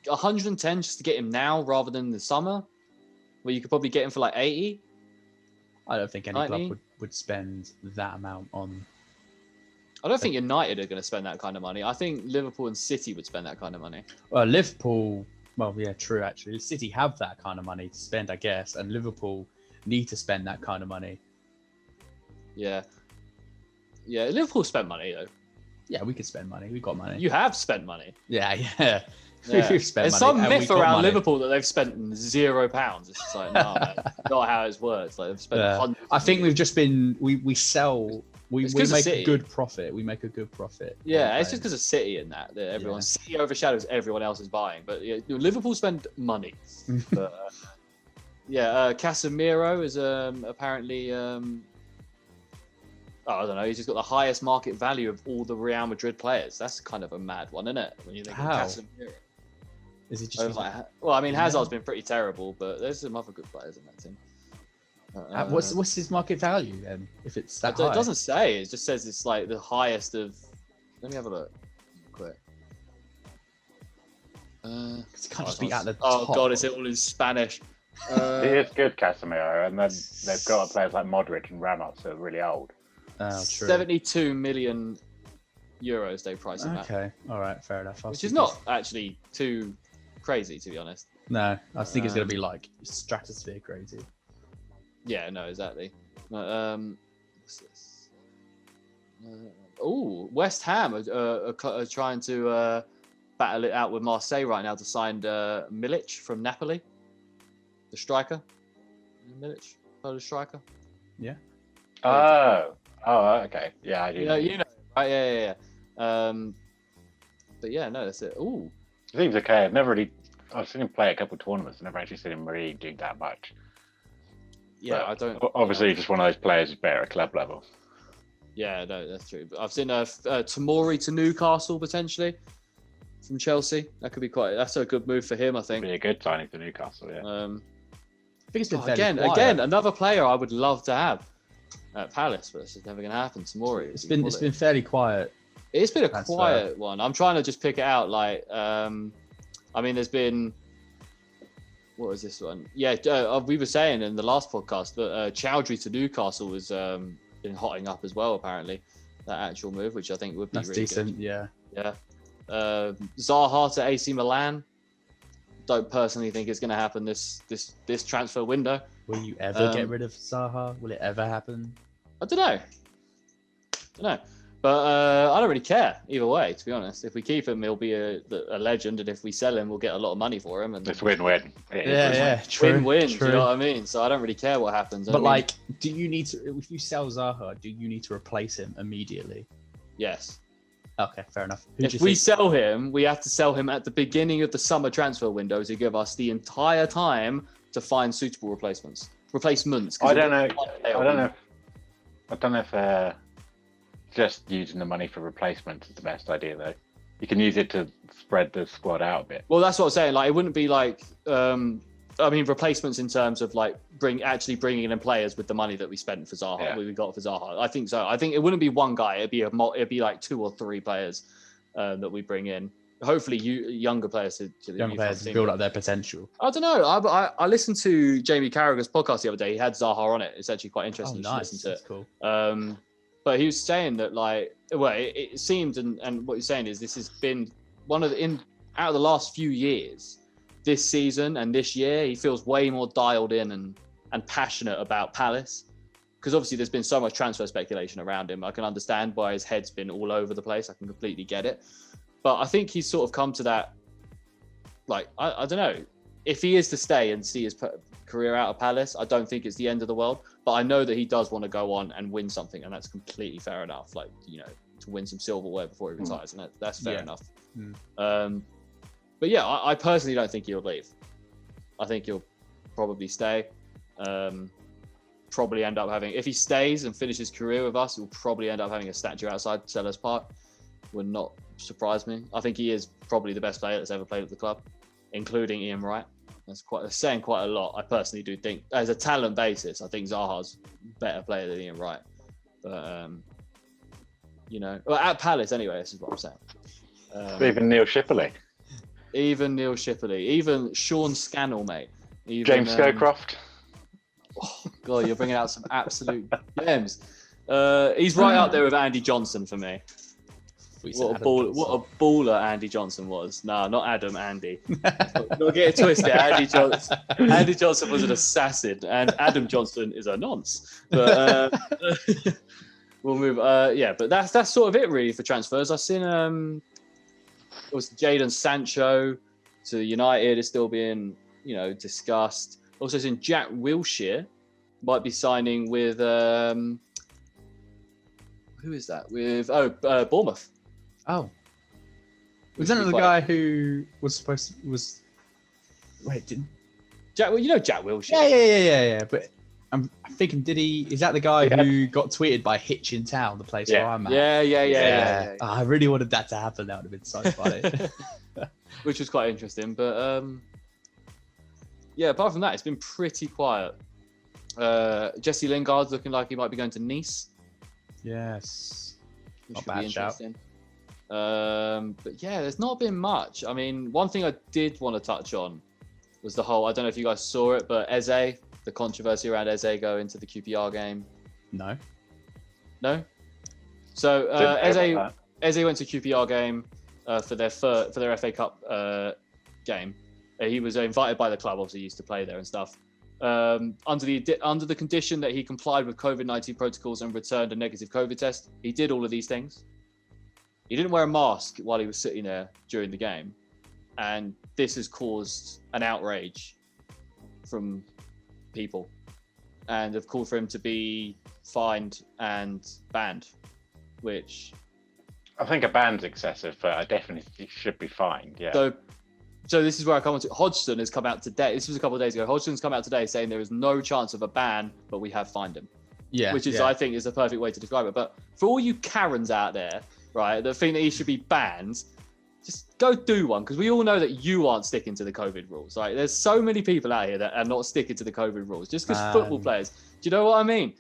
A: 110 just to get him now rather than the summer, where you could probably get him for like 80.
C: I don't think any club would spend that amount on.
A: I don't think United are going to spend that kind of money. I think Liverpool and City would spend that kind of money.
C: Well, Liverpool, well, yeah, true actually. City have that kind of money to spend, I guess, and Liverpool need to spend that kind of money.
A: Yeah. Yeah, Liverpool spent money though.
C: Yeah, we could spend money. We've got money.
A: You have spent money.
C: Yeah.
A: Yeah.
C: We've spent
A: There's
C: money.
A: some myth around Liverpool that they've spent £0. It's just like, no, man, not how it works. Like they've spent hundreds.
C: I think we've just been we sell. We make
A: a
C: good profit. We make a good profit.
A: Yeah, it's just because of City and that everyone City overshadows everyone else is buying. But yeah, Liverpool spend money. But Casemiro is apparently I don't know. He's just got the highest market value of all the Real Madrid players. That's kind of a mad one, isn't it? When you think of Casemiro.
C: Is it just
A: well, I mean, Hazard's been pretty terrible, but there's some other good players in that team.
C: What's his market value then? If it's that high?
A: It doesn't say. It just says it's like the highest of. Let me have a look. Quick.
C: It can't just be at the top.
A: Oh god, it's all in Spanish.
B: He is good, Casemiro, and then they've got players like Modric and Ramos who are really old.
C: Oh, true.
A: 72 million euros they price him at.
C: Okay, all right, fair enough.
A: Which is not actually too crazy, to be honest.
C: No, I think it's going to be like stratosphere crazy.
A: Yeah, no, exactly. What's this? West Ham are trying to battle it out with Marseille right now to sign Milic from Napoli, the striker. Milic, Polish striker.
C: Yeah.
B: Oh, okay. Yeah, I do.
A: You know, right? Yeah. But yeah, no, that's it. Ooh.
B: I think he's okay. I've seen him play a couple of tournaments. I've never actually seen him really do that much.
A: Yeah,
B: but
A: I don't.
B: Obviously, just one of those players who's better at club level.
A: Yeah, no, that's true. But I've seen Tomori to Newcastle potentially from Chelsea. That could be that's a good move for him, I think.
B: Be a good signing for Newcastle, yeah.
C: I think it's been
A: again, another player I would love to have at Palace, but it's just never going to happen. Tomori.
C: It's been fairly quiet.
A: It's been a quiet one. I'm trying to just pick it out. Like, I mean, there's been. What was this one? Yeah, we were saying in the last podcast that Chowdhury to Newcastle has been hotting up as well. Apparently, that actual move, which I think would be really
C: decent.
A: good.
C: Yeah.
A: Zaha to AC Milan. Don't personally think it's going to happen this transfer window.
C: Will you ever get rid of Zaha? Will it ever happen?
A: I don't know. But I don't really care either way, to be honest. If we keep him, he'll be a legend, and if we sell him, we'll get a lot of money for him. And
B: it's win-win.
A: Yeah, true. Win-win. Do you know what I mean? So I don't really care what happens.
C: But do you need to? If you sell Zaha, do you need to replace him immediately?
A: Yes.
C: Okay, fair enough.
A: If we sell him, we have to sell him at the beginning of the summer transfer window to give us the entire time to find suitable replacements.
B: I don't know if just using the money for replacements is the best idea, though. You can use it to spread the squad out a bit.
A: Well, that's what I'm saying. Like, it wouldn't be like I mean, replacements in terms of like actually bringing in players with the money that we spent for Zaha, we got for Zaha. I think so. I think it wouldn't be one guy. It'd be like 2 or 3 players that we bring in. Hopefully, younger players to
C: build up their potential.
A: I don't know. I listened to Jamie Carragher's podcast the other day. He had Zaha on it. It's actually quite interesting.
C: Oh, nice.
A: To listen to.
C: That's cool.
A: But he was saying that it seemed, and what he's saying is this has been one of out of the last few years, this season and this year, he feels way more dialed in and passionate about Palace, because obviously there's been so much transfer speculation around him. I can understand why his head's been all over the place. I can completely get it. But I think he's sort of come to that, like, I don't know, if he is to stay and see his career out of Palace, I don't think it's the end of the world. But I know that he does want to go on and win something, and that's completely fair enough. Like, to win some silverware before he retires, and that's fair enough. But yeah, I personally don't think he'll leave. I think he'll probably stay. Probably end up having, if he stays and finishes his career with us, he'll probably end up having a statue outside Sellers Park. Would not surprise me. I think he is probably the best player that's ever played at the club, including Ian Wright. That's saying quite a lot. I personally do think, as a talent basis, I think Zaha's a better player than Ian Wright. But well, at Palace anyway. This is what I'm saying.
B: Even Neil Shipley.
A: Even Sean Scannell, mate.
B: James Scowcroft.
A: Oh God, you're bringing out some absolute gems. He's right up there with Andy Johnson for me. What a baller Andy Johnson was. No, not Adam, Andy. Don't get it twisted. Andy Johnson was an assassin, and Adam Johnson is a nonce. But we'll move. But that's sort of it really for transfers. I've seen it was Jadon Sancho to United is still being discussed. Also seen Jack Wilshere might be signing with who is that? With Bournemouth.
C: Oh, was that the guy who was supposed to
A: Jack? Well, Jack Wilshere.
C: Yeah. But I'm thinking, is that the guy who got tweeted by Hitch in Town, the place where I'm at?
A: Yeah.
C: Oh, I really wanted that to happen. That would have been so funny.
A: Which was quite interesting, but apart from that, it's been pretty quiet. Jesse Lingard's looking like he might be going to Nice.
C: Yes,
A: which
C: not
A: could
C: bad
A: be interesting. But yeah, there's not been much. I mean, one thing I did want to touch on was the whole, I don't know if you guys saw it, but Eze, the controversy around Eze going to the QPR game.
C: No?
A: So Eze went to QPR game for their FA Cup game. He was invited by the club, obviously he used to play there and stuff. Under the condition that he complied with COVID-19 protocols and returned a negative COVID test. He did all of these things. He didn't wear a mask while he was sitting there during the game. And this has caused an outrage from people. And have called for him to be fined and banned, which...
B: I think a ban's excessive, but I definitely should be fined, yeah.
A: So this is where I come on to. Hodgson has come out today. This was a couple of days ago. Hodgson's come out today saying there is no chance of a ban, but we have fined him. Yeah. Which is, I think, is a perfect way to describe it. But for all you Karens out there, right, that think that he should be banned, just go do one, because we all know that you aren't sticking to the COVID rules, right? There's so many people out here that are not sticking to the COVID rules, just because football players. Do you know what I mean?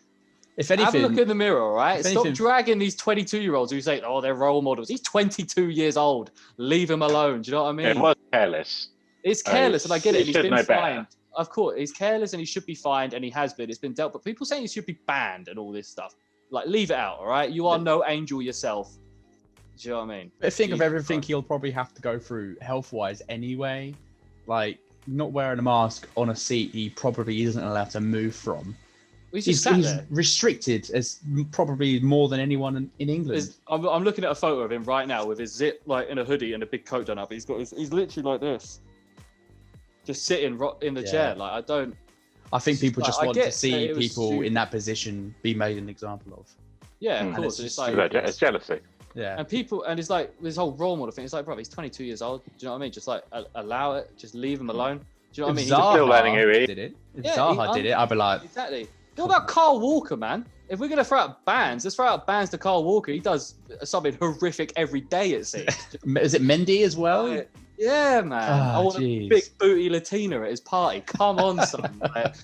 C: If anything,
A: have a look in the mirror, all right? Stop dragging these 22-year-olds who say, they're role models. He's 22 years old. Leave him alone. Do you know what I mean?
B: It was careless.
A: It's careless, and I get it. He's been fined. Of course, he's careless, and he should be fined, and he has been. It's been dealt. But people saying he should be banned and all this stuff. Like, leave it out, all right? You are no angel yourself. Do you know what I mean?
C: But think of everything he'll probably have to go through health-wise anyway. Like, not wearing a mask on a seat he probably isn't allowed to move from. He's restricted as probably more than anyone in England.
A: I'm looking at a photo of him right now with his zip like in a hoodie and a big coat done up. He's literally like this, just sitting in the chair. Like
C: I think people just want to see people in that position be made an example of.
A: Yeah, of course.
B: It's jealousy.
C: Yeah.
A: And it's like this whole role model thing. It's like, bro, he's 22 years old. Do you know what I mean? Just like allow it. Just leave him alone. Do you know what I mean?
B: He's still learning who he is.
C: Did it? If Zaha did it, I'd be like,
A: exactly. What about Carl Walker, man? If we're going to throw out bans, let's throw out bans to Carl Walker. He does something horrific every day, it seems.
C: Is it Mendy as well?
A: Yeah, man. I want a big booty Latina at his party. Come on, son. Like,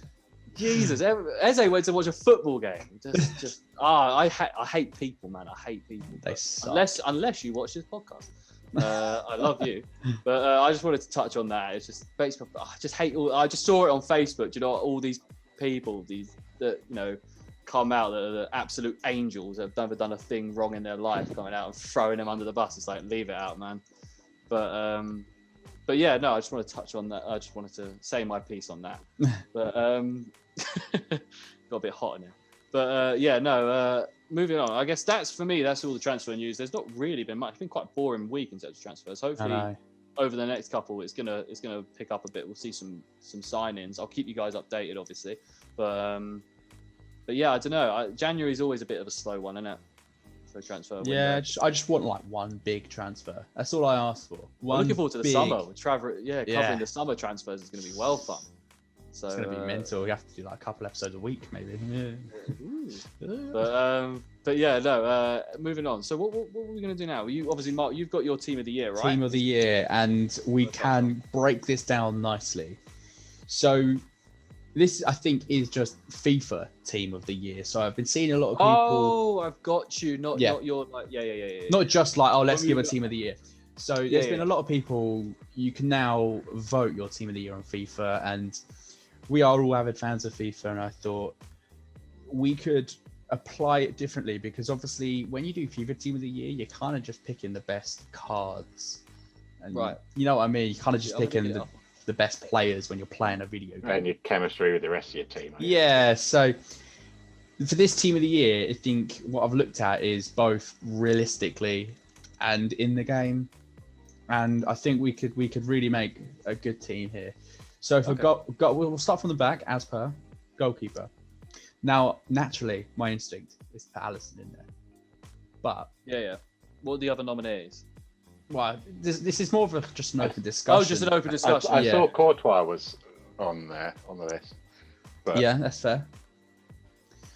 A: Jesus, Eze went to watch a football game. I hate people, man. I hate people.
C: They suck.
A: Unless you watch this podcast. I love you, but I just wanted to touch on that. It's just Facebook. I just hate I just saw it on Facebook. You know, all these people, that come out that are the absolute angels, have never done a thing wrong in their life, coming out and throwing them under the bus. It's like, leave it out, man. But yeah, no, I just want to touch on that. I just wanted to say my piece on that. But got a bit hot in here. But moving on. I guess that's all the transfer news. There's not really been much. It's been quite a boring week in terms of transfers. Hopefully, over the next couple, it's gonna pick up a bit. We'll see some sign-ins. I'll keep you guys updated, obviously. But yeah, I don't know. January is always a bit of a slow one, isn't it? For transfer.
C: Yeah, I just want like one big transfer. That's all I ask for.
A: I'm looking forward to the summer with Trevor. Covering the summer transfers is going to be well fun. So
C: it's going to be mental. We have to do like a couple episodes a week, maybe.
A: Yeah. But yeah, no. Moving on. So what are we going to do now? You obviously, Mark, you've got your team of the year, right?
C: Team of the year, and we can break this down nicely. So this, I think, is just FIFA team of the year. So I've been seeing a lot of people.
A: Oh, I've got you. Not your like. Yeah.
C: Not just like, let's give a team of the year. So there's been a lot of people. You can now vote your team of the year on FIFA, and we are all avid fans of FIFA. And I thought we could apply it differently, because obviously when you do FIFA team of the year, you're kind of just picking the best cards. And
A: right.
C: You know what I mean? You're kind of just picking the best players when you're playing a video game.
B: And your chemistry with the rest of your team.
C: Yeah, so for this team of the year, I think what I've looked at is both realistically and in the game. And I think we could really make a good team here. So if we'll start from the back as per goalkeeper. Now, naturally, my instinct is to put Alisson in there. But
A: what are the other nominees?
C: Well, this is more of just an open discussion.
A: Oh, just an open discussion.
B: I thought Courtois was on there on the list. But...
C: Yeah, that's fair.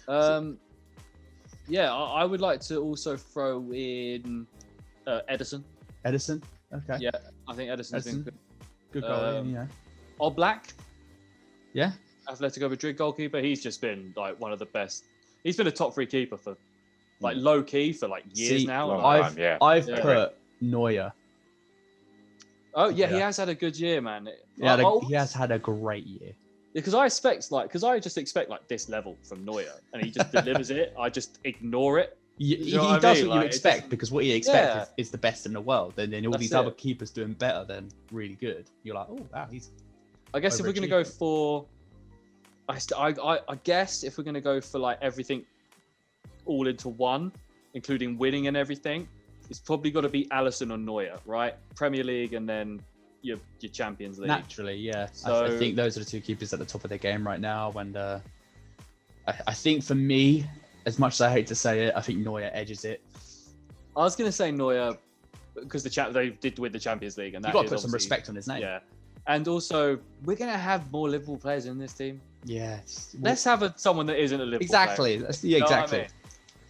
A: I would like to also throw in Edison.
C: Edison, okay.
A: Yeah, I think Edison's been good.
C: Good goal, yeah.
A: Oblak.
C: Yeah.
A: Atletico Madrid goalkeeper. He's just been like one of the best. He's been a top 3 keeper for like low key for like years now.
C: I've put Neuer.
A: Oh yeah, he has had a good year, man.
C: He has had a great year.
A: Because I just expect like this level from Neuer, and he just delivers it. I just ignore it.
C: He does what you expect, because what you expect is the best in the world, and then all these other keepers doing better than really good. You're like, oh wow, he's.
A: I guess if we're gonna go for, I guess if we're gonna go for like everything, all into one, including winning and everything. It's probably got to be Alisson or Neuer, right? Premier League and then your Champions League.
C: Naturally, yeah. So, I think those are the 2 keepers at the top of their game right now. And I think for me, as much as I hate to say it, I think Neuer edges it.
A: I was going to say Neuer because they did win the Champions League, and that
C: you've got to put some respect on his name.
A: Yeah, and also we're going to have more Liverpool players in this team.
C: Yeah,
A: let's have someone that isn't a Liverpool
C: player.
A: Exactly.
C: Exactly.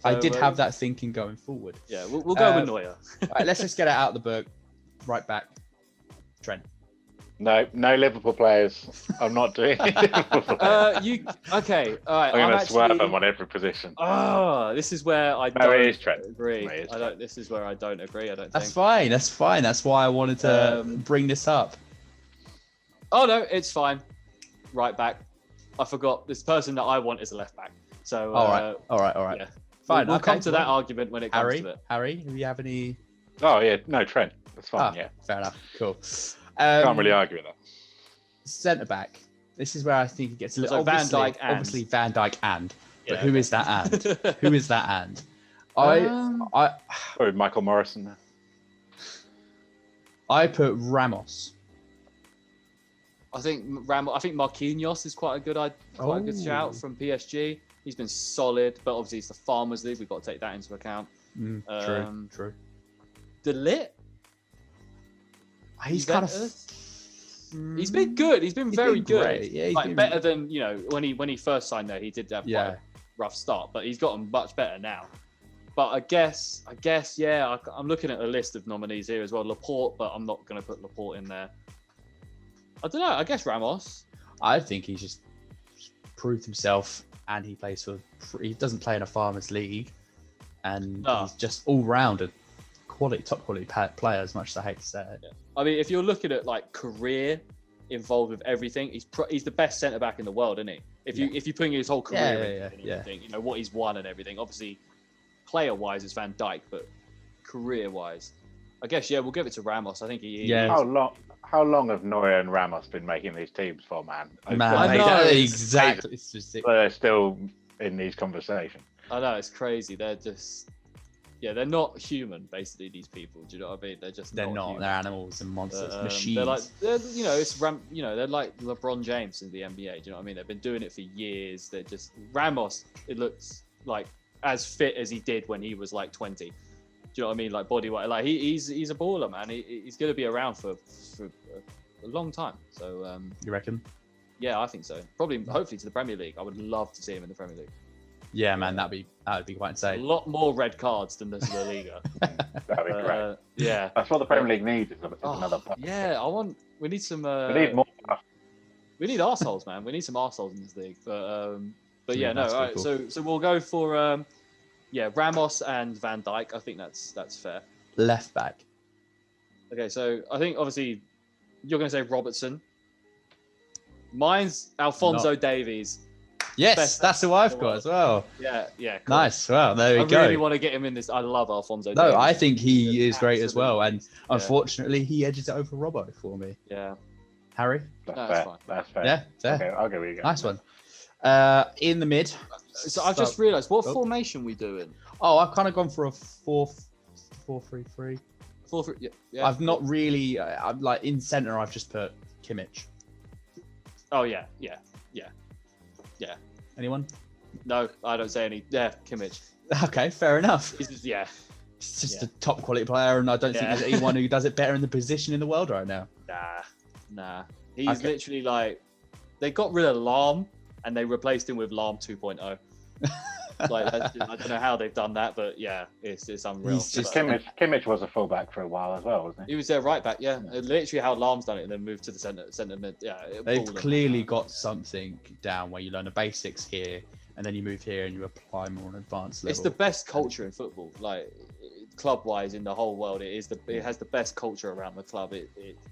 C: I did have that thinking going forward.
A: Yeah, we'll go with Neuer.
C: All right, let's just get it out of the book. Right back, Trent.
B: No Liverpool players. I'm not doing it.
A: Okay? All right.
B: I'm going to swerve them on every position.
A: Oh, this is where I don't agree. This is where I don't agree.
C: That's fine. That's fine. That's why I wanted to bring this up.
A: Oh no, it's fine. Right back. I forgot. This person that I want is a left back. So.
C: All right.
A: Yeah.
C: Fine.
A: We'll come to that argument when it comes to it.
C: Harry, do you have any?
B: Oh yeah, no, Trent. That's fine. Yeah.
C: Fair enough. Cool.
B: Can't really argue with that.
C: Centre back. This is where I think it gets a little.
A: Obviously
C: Van Dijk and. But who is that and? Who is that and?
B: Or Michael Morrison there.
C: I put Ramos.
A: I think Marquinhos is quite a good shout from PSG. He's been solid, but obviously it's the Farmers League. We've got to take that into account.
C: True.
A: De Ligt.
C: He's kind of.
A: He's been good. He's been very good.
C: Great. Yeah,
A: he's been better than when he first signed there. He did have quite a rough start, but he's gotten much better now. But I guess, yeah. I'm looking at a list of nominees here as well. Laporte, but I'm not going to put Laporte in there. I don't know. I guess Ramos.
C: I think he's just proved himself, and he plays for. He doesn't play in a farmers league, and he's just all round a top quality player. As much as I hate to say it.
A: Yeah. I mean, if you're looking at like career involved with everything, he's the best centre back in the world, isn't he? If you put his whole career in everything, you know what he's won and everything. Obviously, player wise, it's Van Dijk, but career wise, I guess we'll give it to Ramos. I think he.
C: Yeah.
B: How long have Neuer and Ramos been making these teams for, man?
A: I know
C: exactly. It's just
B: they're still in these conversations.
A: I know, it's crazy. They're just. Yeah, they're not human. Basically, these people. Do you know what I mean? They're not.
C: Human. They're animals and monsters, machines.
A: They're like, they're like LeBron James in the NBA. Do you know what I mean? They've been doing it for years. They're just Ramos. It looks like as fit as he did when he was like 20. Do you know what I mean? Like body weight. Like he's a baller, man. He's going to be around for a long time. So
C: you reckon?
A: Yeah, I think so. Probably, hopefully, to the Premier League. I would love to see him in the Premier League.
C: Yeah, man, that would be quite insane.
A: A lot more red cards than the La Liga.
B: That'd be great.
A: Yeah,
B: that's what the Premier League needs. Is another.
A: Yeah, we need some.
B: We need more.
A: We need arseholes, man. We need some arseholes in this league. But yeah, no. All right, cool. So we'll go for Ramos and Van Dijk. I think that's fair.
C: Left back.
A: Okay, so I think obviously you're going to say Robertson. Mine's Alphonso Davies.
C: Yes, that's who I've got as well.
A: Yeah. Cool.
C: Nice. Well, there we go.
A: I really want to get him in this. I love Alphonso
C: Davies.
A: No,
C: I think he is great as well. And unfortunately, he edges it over Robbo for me.
A: Yeah.
C: Harry?
B: That's fair. That's fair.
C: Yeah, fair.
B: Okay, I'll go with you.
C: Nice one. In the mid.
A: So I've just realised, what formation we doing?
C: Oh, I've kind of gone for a 4-3-3.
A: 4-3, yeah.
C: I've not really, I'm like in centre, I've just put Kimmich.
A: Oh, yeah.
C: Anyone?
A: No, I don't say any. Yeah, Kimmich.
C: Okay, fair enough.
A: He's
C: just a top quality player, and I don't think there's anyone who does it better in the position in the world right now.
A: Nah. He's literally like, they got rid of Lahm and they replaced him with Lahm 2.0. Like, I don't know how they've done that, but yeah, it's unreal.
B: Kimmich was a fullback for a while as well, wasn't he?
A: He was their right back, yeah. Literally how Lahm's done it and then moved to the centre mid. Yeah,
C: they've clearly got something down where you learn the basics here and then you move here and you apply more on advanced level.
A: It's the best culture in football, like club-wise in the whole world. It has the best culture around the club.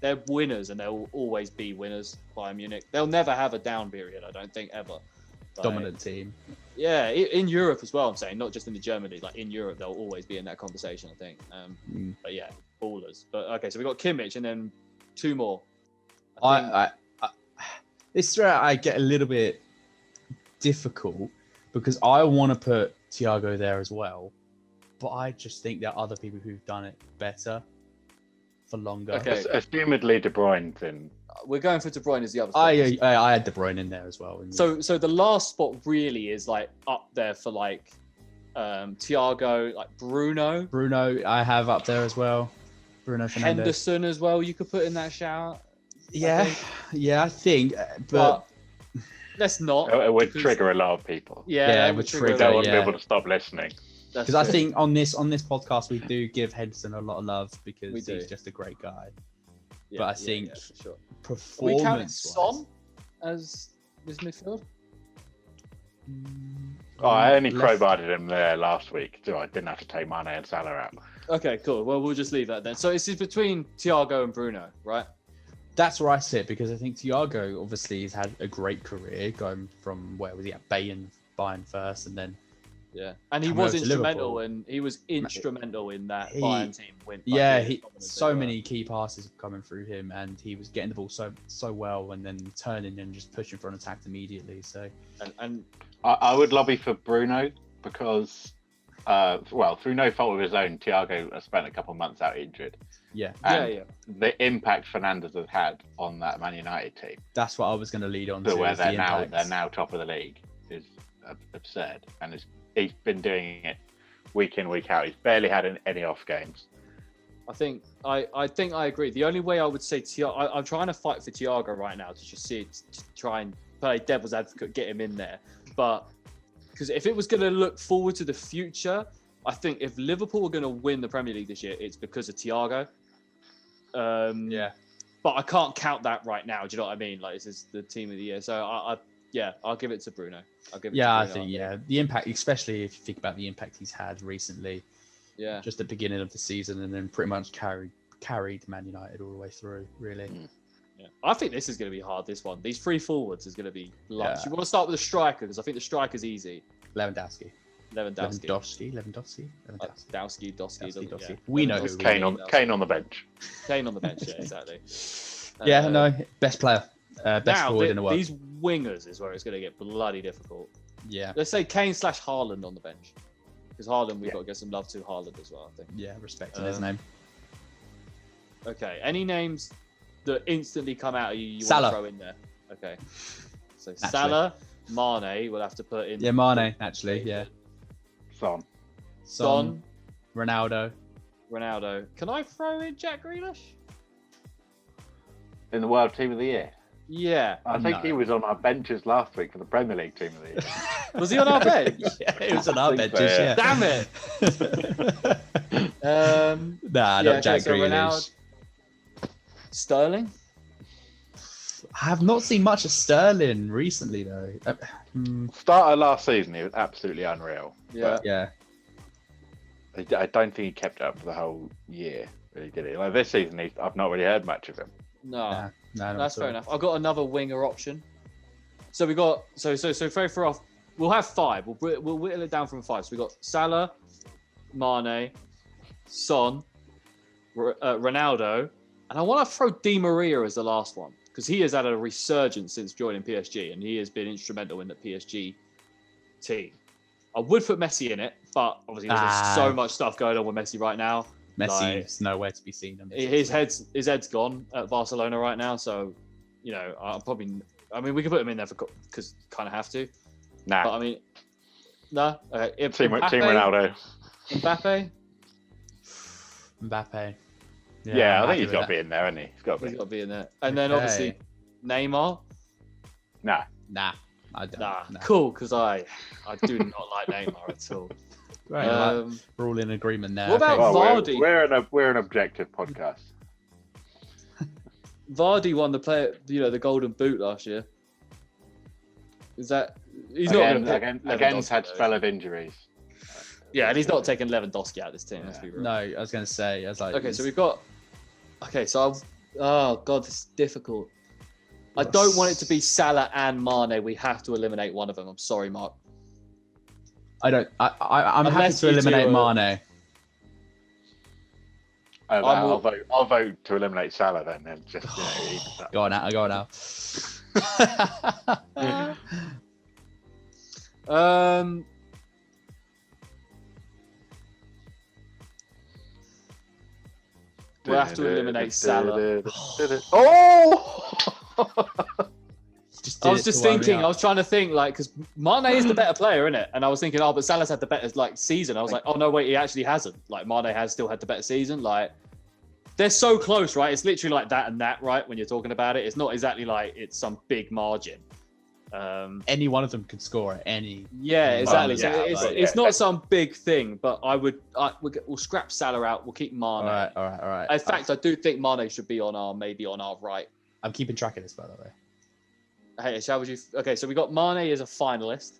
A: They're winners and they'll always be winners. Bayern Munich. They'll never have a down period, I don't think, ever.
C: Dominant team.
A: Yeah, in Europe as well, I'm saying, not just in the German league. Like in Europe, they'll always be in that conversation, I think. But yeah, ballers. But okay, so we got Kimmich and then two more.
C: This year I get a little bit difficult because I want to put Thiago there as well, but I just think there are other people who've done it better for longer.
B: Okay, assumedly De Bruyne's in.
A: We're going for De Bruyne as the other spot.
C: I had De Bruyne in there as well.
A: So the last spot really is like up there for like Thiago, like Bruno.
C: Bruno, I have up there as well. Bruno Fernandes.
A: Henderson as well. You could put in that shout.
C: I think. But
A: let's not.
B: It would trigger a lot of people.
A: Yeah,
C: it would trigger.
B: They won't be able to stop listening.
C: Because I think on this podcast we do give Henderson a lot of love because he's just a great guy. But I think
A: for sure.
C: Performance.
A: We count Son as this midfield.
B: I only crowbarred him there last week, so I didn't have to take Mane and Salah out.
A: Okay, cool. Well, we'll just leave that then. So it's between Thiago and Bruno, right?
C: That's where I sit because I think Thiago obviously has had a great career going from where was he at Bayern first and then
A: and he was instrumental in that Bayern team win.
C: So many key passes coming through him and he was getting the ball so well and then turning and just pushing for an attack immediately. So
B: and I would lobby for Bruno because through no fault of his own, Thiago has spent a couple of months out injured. The impact Fernandes has had on that Man United team.
C: That's what I was going to lead on to.
B: Where they're now top of the league is absurd, and he's been doing it week in, week out. He's barely had any off games.
A: I think I agree. The only way I would say Thiago, I'm trying to fight for Thiago right now to just see it, to try and play devil's advocate, get him in there. But because if it was going to look forward to the future, I think if Liverpool are going to win the Premier League this year, it's because of Thiago. But I can't count that right now. Do you know what I mean? Like, this is the team of the year. So, I'll give it to Bruno.
C: I think, the impact, especially if you think about the impact he's had recently.
A: Yeah.
C: Just the beginning of the season and then pretty much carried Man United all the way through, really.
A: Yeah. I think this is going to be hard, this one. These 3 forwards is going to be lunch. You want to start with the striker, because I think the striker's easy.
C: Lewandowski.
A: Dowski.
C: We know who
B: Kane on the bench.
A: Kane on the bench, yeah, exactly.
C: Best player. Best forward in the world.
A: These wingers is where it's going to get bloody difficult.
C: Yeah.
A: Let's say Kane / Haaland on the bench. Because Haaland, we've got to get some love to Haaland as well, I think.
C: Yeah, respecting his name.
A: Okay, any names that instantly come out of you
C: Salah.
A: want to throw in there? Okay. So Salah, Mane, we'll have to put in.
C: Yeah, Mane, actually, yeah.
A: Son.
C: Ronaldo.
A: Can I throw in Jack Grealish?
B: In the World Team of the Year?
A: Yeah.
B: I think he was on our benches last week for the Premier League Team of the Year.
A: Was he on our bench?
C: Yeah, he was on our benches, yeah.
A: Damn it!
C: Not Jack Grealish.
A: Sterling?
C: I have not seen much of Sterling recently, though.
B: Starter last season, he was absolutely unreal.
A: Yeah.
B: I don't think he kept it up for the whole year, really, did he? Like this season, I've not really heard much of him.
A: No, that's fair enough. I've got another winger option. So we got so for off. We'll have 5. We'll whittle it down from 5. So we got Salah, Mane, Son, Ronaldo, and I want to throw Di Maria as the last one because he has had a resurgence since joining PSG, and he has been instrumental in the PSG team. I would put Messi in it, but obviously there's so much stuff going on with Messi right now.
C: Messi's nowhere to be seen.
A: His head's gone at Barcelona right now, so we can put him in there because kind of have to.
B: Nah.
A: But I mean, no.
B: Team Ronaldo.
A: Mbappe.
B: Yeah, I think he's got to be in there, hasn't he? He's got
A: to be in there. And then obviously Neymar.
B: Nah.
C: I don't.
A: Cool, because I do not like Neymar at all.
C: Right, we're all in agreement there.
A: What about Vardy?
B: We're an objective podcast.
A: Vardy won the Golden Boot last year. He's not
B: again had spell of injuries.
A: Yeah, and he's not taking Lewandowski out of this team. Let's be real.
C: No, I was going to say,
A: okay, so we've got. Okay, so oh god, this is difficult. I don't want it to be Salah and Mane. We have to eliminate one of them. I'm sorry, Mark.
C: I'm happy to eliminate Mane.
B: I'll vote to eliminate Salah then. Just
C: go on now.
A: We'll have to eliminate Salah.
B: Oh!
A: I was just thinking. I was trying to think, because Mane is the better player, isn't it? And I was thinking, but Salah's had the better season. I was like, oh no, wait, he actually hasn't. Mane has still had the better season. They're so close, right? It's literally like that and that, right? When you're talking about it, it's not exactly like it's some big margin.
C: Any one of them could score at any.
A: Yeah, exactly. So it's not some big thing, but we'll scrap Salah out. We'll keep Mane.
C: All right.
A: In fact, I do think Mane should be on our right.
C: I'm keeping track of this, by the way.
A: Hey, shall we? Okay, so we got Mane as a finalist.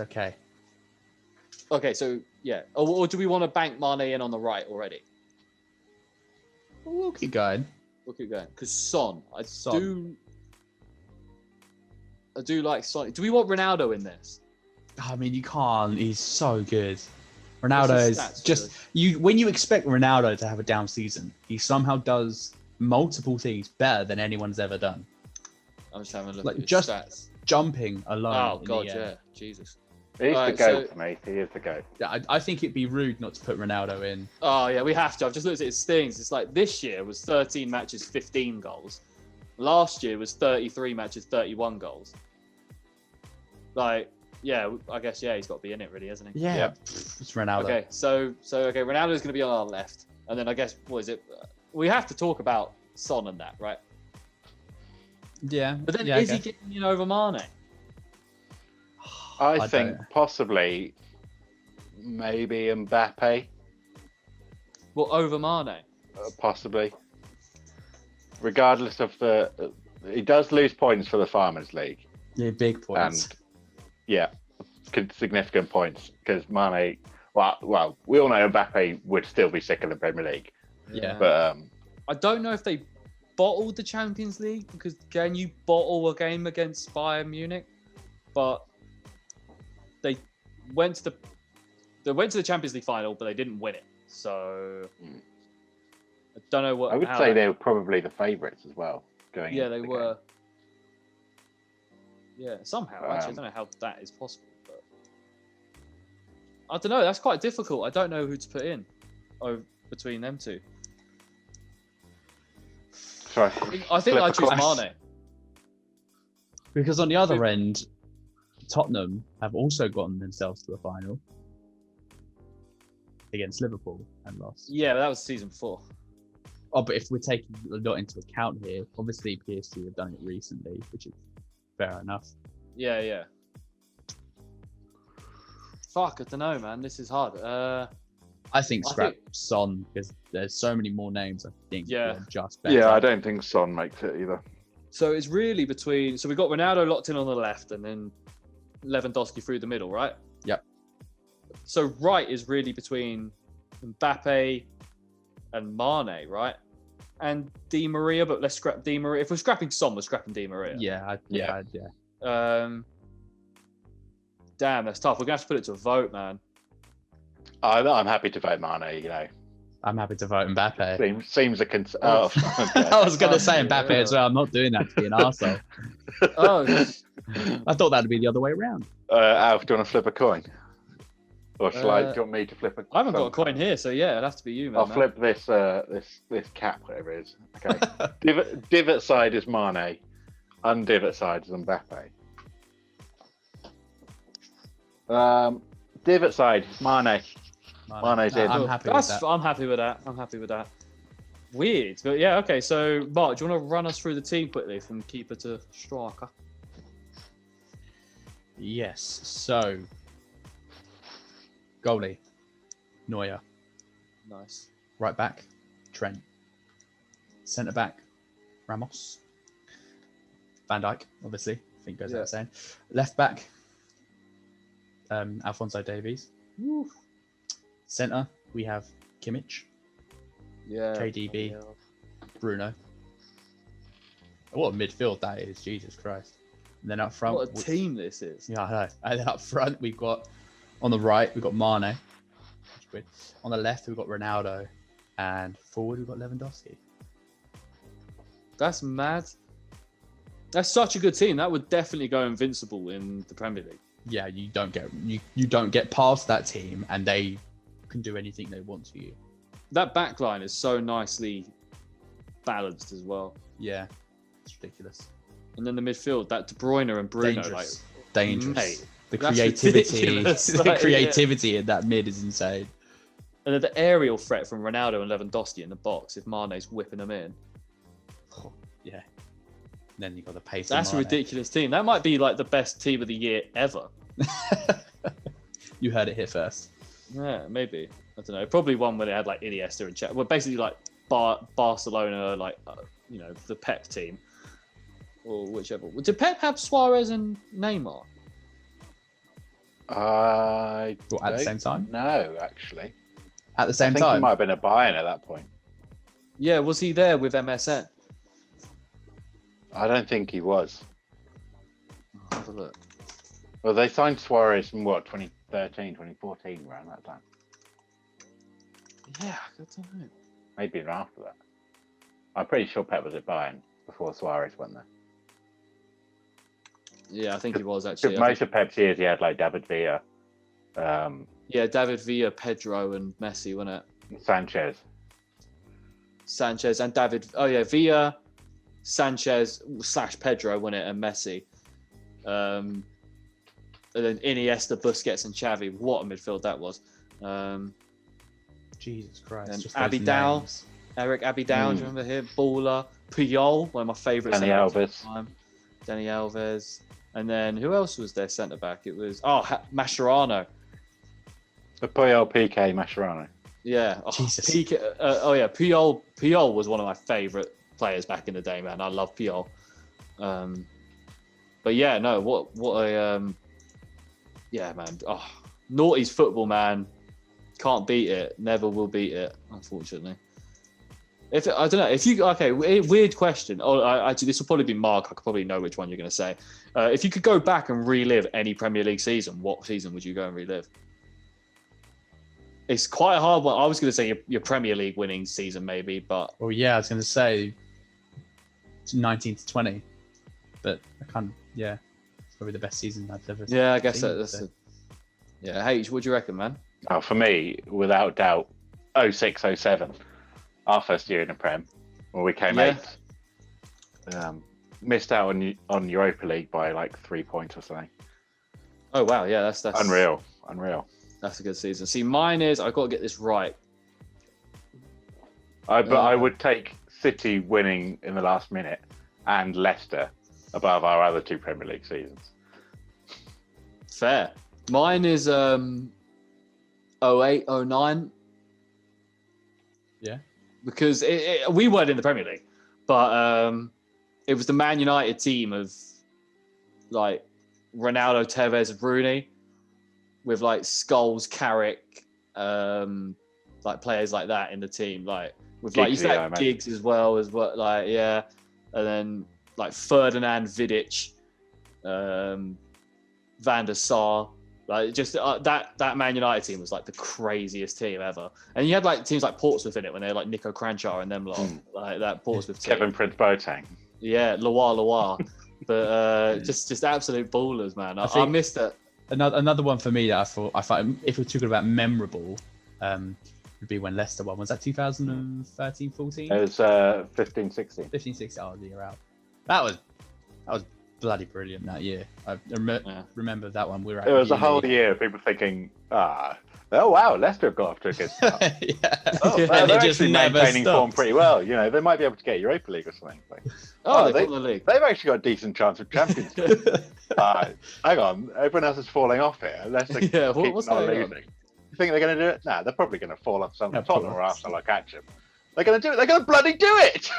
C: Okay.
A: Okay, so yeah. Or do we want to bank Mane in on the right already?
C: We'll keep going.
A: Because Son, I do like Son. Do we want Ronaldo in this?
C: I mean, you can't. He's so good. Ronaldo is just you. When you expect Ronaldo to have a down season, he somehow does multiple things better than anyone's ever done.
A: I'm just having a look at his
C: just
A: stats.
C: Jumping alone.
A: Oh god, yeah, Jesus.
B: He's the GOAT for me. He is the GOAT.
C: Yeah, I think it'd be rude not to put Ronaldo in.
A: Oh yeah, we have to. I've just looked at his things. It's like this year was 13 matches, 15 goals. Last year was 33 matches, 31 goals. I guess he's got to be in it, really, hasn't he?
C: Yeah, it's Ronaldo.
A: Okay, so Ronaldo is going to be on our left, and then I guess what is it? We have to talk about Son and that, right?
C: Yeah,
A: but then is he getting over Mane?
B: I think possibly maybe Mbappe,
A: Well, over Mane.
B: possibly. Regardless of he does lose points for the Farmers League.
C: Yeah, big points.
B: And yeah, significant points because Mane. Well, we all know Mbappe would still be sick of the Premier League.
C: Yeah.
B: But
A: I don't know if they bottled the Champions League, because can you bottle a game against Bayern Munich? But they went to the Champions League final, but they didn't win it. So I don't know what.
B: I would say they were probably the favourites as well going.
A: Yeah,
B: into
A: they
B: the
A: were.
B: game.
A: Yeah, somehow actually, I don't know how that is possible, but I don't know. That's quite difficult. I don't know who to put in between them two.
B: Sorry.
A: I think I choose Mane.
C: Because on the other end, Tottenham have also gotten themselves to the final against Liverpool and lost.
A: Yeah, but that was season 4.
C: Oh, but if we're taking a lot into account here, obviously PSG have done it recently, which is fair enough.
A: Yeah. Fuck, I don't know, man. This is hard.
C: I think scrap Son, because there's so many more names. I think.
A: Yeah.
C: Just better.
B: Yeah, I don't think Son makes it either.
A: So it's really between. So we've got Ronaldo locked in on the left, and then Lewandowski through the middle, right?
C: Yep.
A: So right is really between Mbappe and Mane, right? And Di Maria, but let's scrap Di Maria. If we're scrapping Son, we're scrapping Di Maria.
C: Yeah.
A: Damn, that's tough. We're gonna have to put it to a vote, man.
B: I'm happy to vote Mane. You know,
C: I'm happy to vote Mbappe.
B: Seems a concern. Oh, okay.
C: I was gonna say Mbappe as well. I'm not doing that to be an arsehole.
A: Oh,
C: I thought that'd be the other way around.
B: Alf, do you want to flip a coin? Or do you want me to flip a coin?
A: I haven't got a coin here, so yeah, it'd have to be you, man.
B: I'll flip this cap, whatever it is. Okay. Divot side is Mane. Undivot side is Mbappe. Divot side, Mane. Mane's in.
C: I'm happy with that.
A: I'm happy with that. Weird, but yeah, okay. So, Mark, do you want to run us through the team quickly from keeper to striker?
C: Yes. So, goalie, Neuer.
A: Nice.
C: Right back, Trent. Centre back, Ramos. Van Dijk, obviously. I think goes without saying. Left back, Alphonso Davies.
A: Woo.
C: Centre, we have Kimmich.
A: Yeah.
C: KDB. Bruno. What a midfield that is, Jesus Christ. And then up front...
A: What a team this is.
C: Yeah, I know. And then up front, we've got... On the right, we've got Mane. On the left, we've got Ronaldo. And forward, we've got Lewandowski.
A: That's mad. That's such a good team. That would definitely go invincible in the Premier League.
C: Yeah, you don't get past that team, and they can do anything they want to you.
A: That back line is so nicely balanced as well.
C: Yeah, it's ridiculous.
A: And then the midfield, that De Bruyne and Bruno,
C: Dangerous.
A: Mate,
C: the creativity,
A: the
C: creativity in that mid is insane.
A: And then the aerial threat from Ronaldo and Lewandowski in the box if Mane's whipping them in.
C: Oh, yeah. And then you've got the pace.
A: That's a ridiculous team. That might be like the best team of the year ever.
C: You heard it here first.
A: Yeah, maybe. I don't know. Probably one where they had like Iniesta and Well, basically like Barcelona, like the Pep team, or whichever. Did Pep have Suarez and Neymar?
C: At the same time?
B: No, actually.
C: At the same
B: I think
C: time?
B: He might have been a Bayern at that point.
A: Yeah, was he there with MSN?
B: I don't think he was.
A: I'll have a look.
B: Well, they signed Suarez in 2013, 2014, around that time.
A: Yeah, I don't know.
B: Maybe even after that. I'm pretty sure Pep was at Bayern before Suarez went there.
A: Yeah, I think he was actually.
B: Most of Pep's years, he had like David Villa.
A: Yeah, David Villa, Pedro, and Messi, wasn't it? Sanchez and David. Oh yeah, Villa, Sanchez / Pedro, wasn't it, and Messi. And then Iniesta, Busquets, and Xavi. What a midfield that was.
C: Jesus Christ.
A: And Abidal, Eric Abidal, do you remember him? Baller, Puyol, one of my favourites.
B: Danny Alves.
A: Danny Alves. And then who else was their centre back? It was Mascherano.
B: The Puyol PK Mascherano.
A: Yeah. Oh,
C: Jesus.
A: Puyol was one of my favourite players back in the day, man. I love Puyol. But yeah, no, what a yeah, man. Oh, Naughty's football, man. Can't beat it. Never will beat it, unfortunately. I don't know if you weird question. Actually, this will probably be Mark. I could probably know which one you're going to say. If you could go back and relive any Premier League season, what season would you go and relive? It's quite a hard one. I was going to say your Premier League winning season, maybe, but
C: well, yeah, I was going to say 19 to 20, but I can't. Yeah, it's probably the best season I've ever.
A: Yeah, I guess
C: seen,
A: that's. Yeah, H, what do you reckon, man?
B: Oh, for me, without doubt, 06-07. Our first year in the Prem, when we came eighth. Missed out on Europa League by like 3 points or something.
A: Oh wow, yeah, that's
B: unreal.
A: That's a good season. See, mine is I've got to get this right.
B: I would take City winning in the last minute and Leicester above our other 2 Premier League seasons.
A: Fair. Mine is 08-09.
C: Yeah.
A: Because we weren't in the Premier League, but it was the Man United team of like Ronaldo, Tevez, Rooney, with like Scholes, Carrick, like players like that in the team, like with like
B: Giggsy,
A: you said Giggs as well, like yeah, and then like Ferdinand, Vidic, Van der Sar. Like just that Man United team was like the craziest team ever, and you had like teams like Portsmouth in it when they were like Nico Cranchar and them lot, like that Portsmouth team.
B: Kevin Prince Boateng.
A: Yeah, Loire, but just absolute ballers, man. I missed it.
C: Another one for me that I thought if we're talking about memorable, would be when Leicester won. Was that 2013-14?
B: It was 15-16.
C: 15-16. Oh, the year out. That was bloody brilliant that year. I remember that one. We were.
B: It was a whole year of people thinking, oh wow, Leicester have got off to a good start. They're actually maintaining form pretty well. You know, they might be able to get Europa League or something. Like,
A: they've got the league.
B: They've actually got a decent chance of Champions League. Hang on, everyone else is falling off here. Leicester what's not losing. You think they're going to do it? Nah, they're probably going to fall off some Tottenham or Arsenal or catch them. They're going to do it. They're going to bloody do it.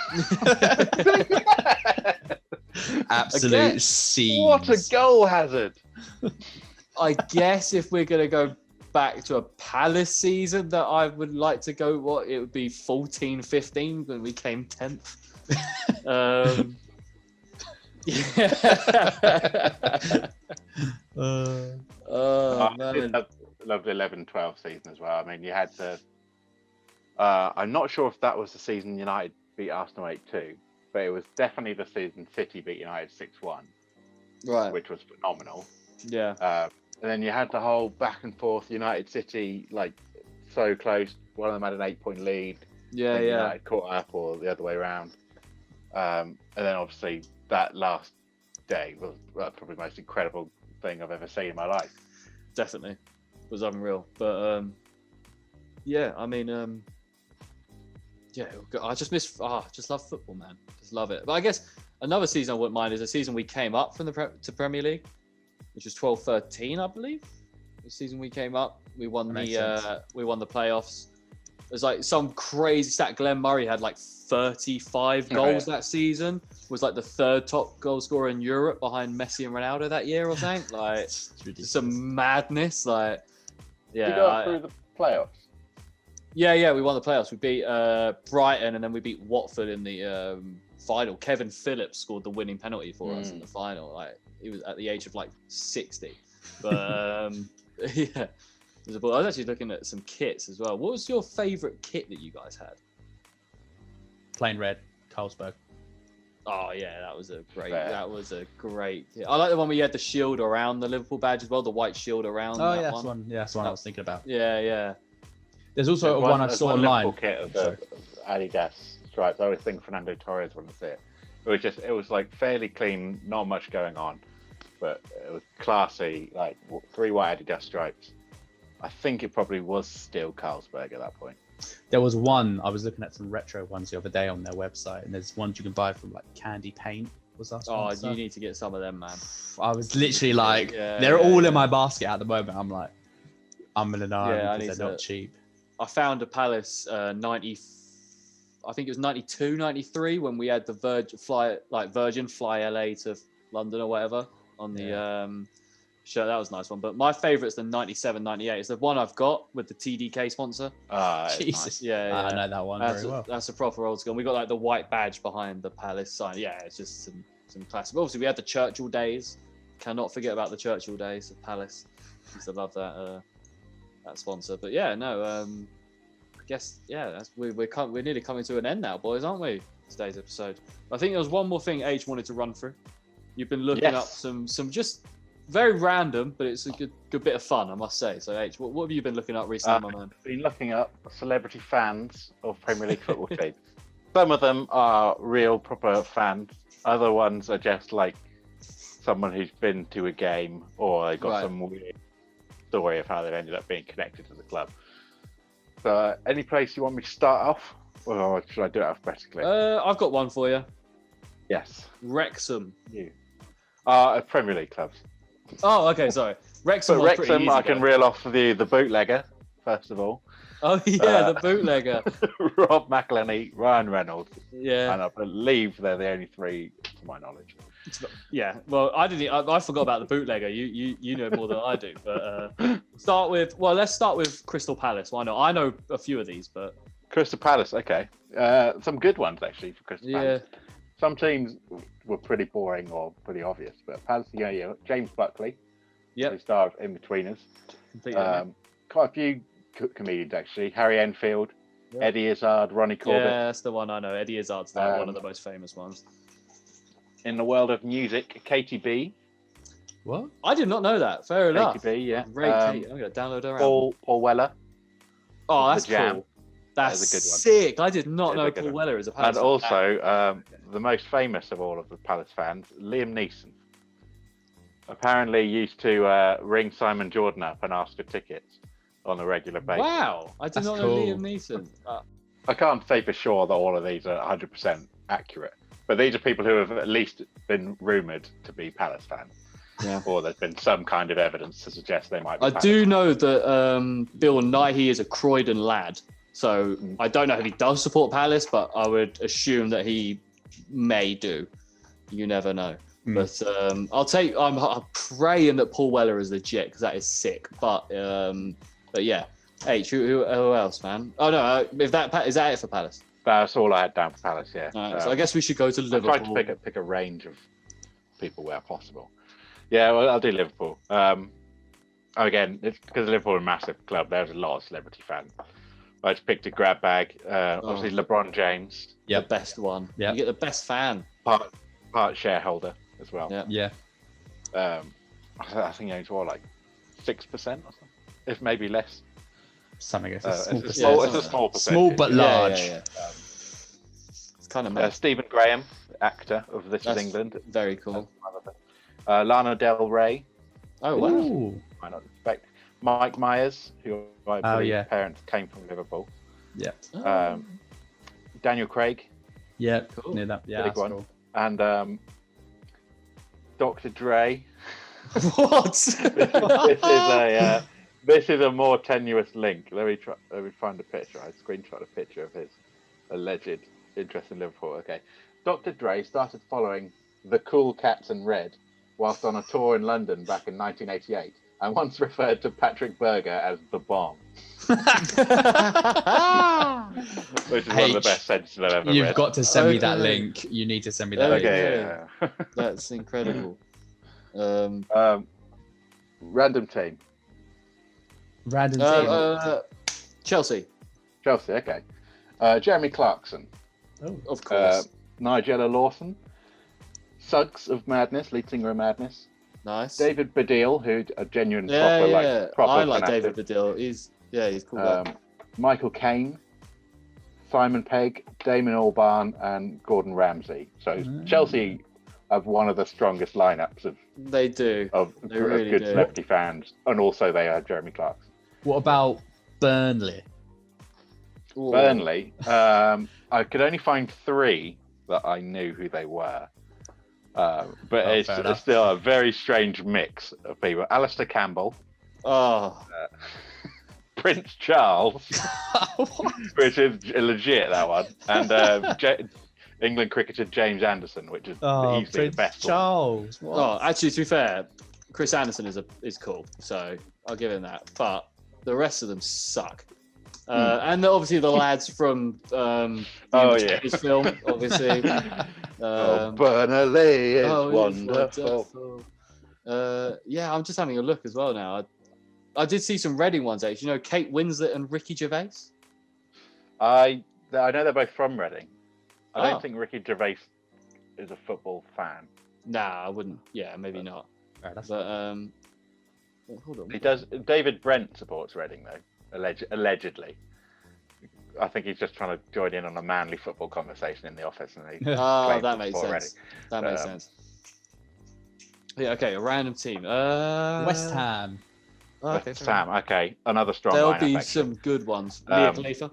C: Absolute scenes.
B: What a goal hazard.
A: I guess if we're going to go back to a Palace season that I would like to go, it would be 14-15 when we came 10th.
B: Man. I loved 11-12 season as well. I mean, you had the I'm not sure if that was the season United beat Arsenal 8-2, but it was definitely the season City beat United 6-1,
A: right?
B: Which was phenomenal.
A: Yeah.
B: And then you had the whole back and forth United City, like so close. One of them had an 8-point lead.
A: Yeah.
B: United caught up, or the other way around. And then obviously that last day was probably the most incredible thing I've ever seen in my life.
A: Definitely, it was unreal. But yeah, I mean, yeah, I just miss. Just love football, man. Just love it. But I guess another season I wouldn't mind is a season we came up from to Premier League, which was 12-13, I believe. The season we came up, we won the playoffs. There's like some crazy stat. Glenn Murray had like 35 goals that season. Was like the 3rd top goal scorer in Europe behind Messi and Ronaldo that year or something. Like some madness. Like yeah.
B: You got through the playoffs.
A: Yeah, we won the playoffs. We beat Brighton and then we beat Watford in the final. Kevin Phillips scored the winning penalty for us in the final. Like he was at the age of like 60. But yeah. I was actually looking at some kits as well. What was your favourite kit that you guys had?
C: Plain red, Carlsberg.
A: Oh yeah, that was a great kit. I like the one where you had the shield around the Liverpool badge as well, the white shield around.
C: Oh yeah, that's one. Yeah, that's the one I was thinking about.
A: Yeah.
C: There's also one I saw online.
B: Kit of the Adidas stripes. I always think Fernando Torres when I see it. It was like fairly clean, not much going on, but it was classy. Like 3 white Adidas stripes. I think it probably was still Carlsberg at that point.
C: There was one, I was looking at some retro ones the other day on their website, and there's ones you can buy from like Candy Paint. Was that?
A: You need to get some of them, man.
C: I was literally like, they're all in my basket at the moment. I'm like, I'm in an eye
A: Yeah, I
C: because
A: need
C: they're not
A: to-
C: cheap.
A: I found a Palace 90. I think it was 92, 93 when we had the Virgin fly LA to London or whatever on the shirt. That was a nice one. But my favourite's the 97, 98. It's the one I've got with the TDK sponsor.
C: Jesus.
B: Nice.
A: Yeah,
C: I know that one very well.
A: That's a proper old school. And we got like the white badge behind the Palace sign. Yeah, it's just some classic. Obviously, we had the Churchill days. Cannot forget about the Churchill days of Palace. Used to love that sponsor. But yeah, no. I guess we're nearly coming to an end now, boys, aren't we? Today's episode. I think there was one more thing H wanted to run through. You've been looking up some just very random, but it's a good bit of fun, I must say. So H, what have you been looking up recently, my man?
B: I've been looking up celebrity fans of Premier League football teams. Some of them are real proper fans. Other ones are just like someone who's been to a game or they got some weird story of how they've ended up being connected to the club. So, any place you want me to start off, or should I do it alphabetically?
A: I've got one for you.
B: Yes.
A: Wrexham.
B: You. Premier League clubs.
A: Oh, okay, sorry. Wrexham.
B: But Wrexham, I can reel off the bootlegger first of all.
A: Oh yeah, the bootlegger.
B: Rob McElhenney, Ryan Reynolds.
A: Yeah.
B: And I believe they're the only three, to my knowledge.
A: Yeah. Well, I forgot about the bootlegger. You know more than I do. But let's start with Crystal Palace. Why not? I know a few of these, but
B: Crystal Palace, okay. Some good ones actually for Crystal Palace. Some teams were pretty boring or pretty obvious, but Palace, James Buckley, the star of In-Betweeners. Quite a few comedians actually. Harry Enfield, Eddie Izzard, Ronnie Corbett.
A: Yeah, that's the one I know. Eddie Izzard's one of the most famous ones.
B: In the world of music, Katie B.
C: What?
A: I did not know that. Fair enough.
B: Katie B, yeah.
A: Great Kate. I'm going to download her
B: Paul Weller.
A: Oh, that's
B: The Jam.
A: cool. That's
B: a good one.
A: sick. I did not know Paul Weller is a Palace
B: And also, the most famous of all of the Palace fans, Liam Neeson. Apparently used to ring Simon Jordan up and ask for tickets on a regular basis.
A: Wow. I did not know Liam Neeson.
B: I can't say for sure that all of these are 100% accurate, but these are people who have at least been rumoured to be Palace fans.
A: Yeah.
B: Or there's been some kind of evidence to suggest they might be
A: I
B: Palace
A: do
B: fans.
A: know that Bill Nighy is a Croydon lad. So I don't know if he does support Palace, but I would assume that he may do. You never know. But I'm praying that Paul Weller is legit because that is sick. But yeah, H, who else, man? Oh no, is that it for Palace?
B: That's all I had down for Palace. Yeah.
A: Right, so I guess we should go to Liverpool.
B: I tried to pick a range of people where possible. Yeah, well, I'll do Liverpool. Again, it's because Liverpool are a massive club. There's a lot of celebrity fans. I just picked a grab bag. Obviously, LeBron James.
A: The best one.
C: Yep.
A: You get the best fan.
B: Part shareholder as well.
C: Yeah.
B: I think he owns like 6% or something, if maybe less.
C: Something. It's
B: It's
C: a
B: a
C: small
B: small percentage.
C: Small but large.
A: Yeah. It's kind of mad.
B: Stephen Graham, actor of This Is England.
A: Very cool.
B: Lana Del Rey.
A: Oh wow.
C: Ooh.
B: Might not expect. Mike Myers, who I believe parents came from Liverpool.
C: Yeah.
B: Daniel Craig.
C: Yeah.
A: Cool.
C: Near that. Yeah.
B: Big
C: That's
B: one.
C: cool.
B: And Dr. Dre.
A: What?
B: This is a more tenuous link. Let me find a picture. I screenshot a picture of his alleged interest in Liverpool. Okay. Dr. Dre started following the Cool Cats in Red whilst on a tour in London back in 1988 and once referred to Patrick Berger as the bomb. Which is one of the best sentences I've ever read.
C: You've got to send me that link. You need to send me that link.
B: Okay, yeah.
A: That's incredible.
B: Random team.
C: Random team.
A: Chelsea.
B: Chelsea, okay. Jeremy Clarkson.
C: Oh.
A: Of course.
B: Nigella Lawson. Suggs of Madness, lead singer of Madness.
A: Nice.
B: David Baddiel, who's a genuine proper
A: I like
B: fanatic.
A: David Baddiel. He's cool. Guy.
B: Michael Caine, Simon Pegg, Damon Albarn, and Gordon Ramsay. So Chelsea have one of the strongest lineups of
A: They do. They really
B: good
A: do.
B: celebrity fans, and also they are Jeremy Clarkson.
C: What about Burnley?
A: Ooh.
B: Burnley, I could only find 3 that I knew who they were. But it's still a very strange mix of people. Alistair Campbell.
A: Oh.
B: Prince Charles, which is legit, that one, and England cricketer James Anderson, which is easily
C: Prince
B: the best
C: Charles.
B: one.
C: What?
A: Oh, actually, to be fair, Chris Anderson is cool, so I'll give him that. But the rest of them suck. And obviously the lads from this film, obviously.
B: Burnley is wonderful.
A: Yeah, I'm just having a look as well now. I did see some Reading ones, actually. You know, Kate Winslet and Ricky Gervais?
B: I know they're both from Reading. I don't think Ricky Gervais is a football fan.
A: Nah, I wouldn't. Yeah, maybe not.
C: Right,
A: But hold on.
B: He does. David Brent supports Reading though, allegedly. I think he's just trying to join in on a manly football conversation in the office, and he.
A: That makes sense.
B: Reading.
A: That makes sense. Yeah. Okay. A random team.
C: West Ham.
A: Okay,
B: Sam. Okay, another strong.
A: There'll
B: lineup,
A: be
B: actually.
A: some good ones. Mia Khalifa.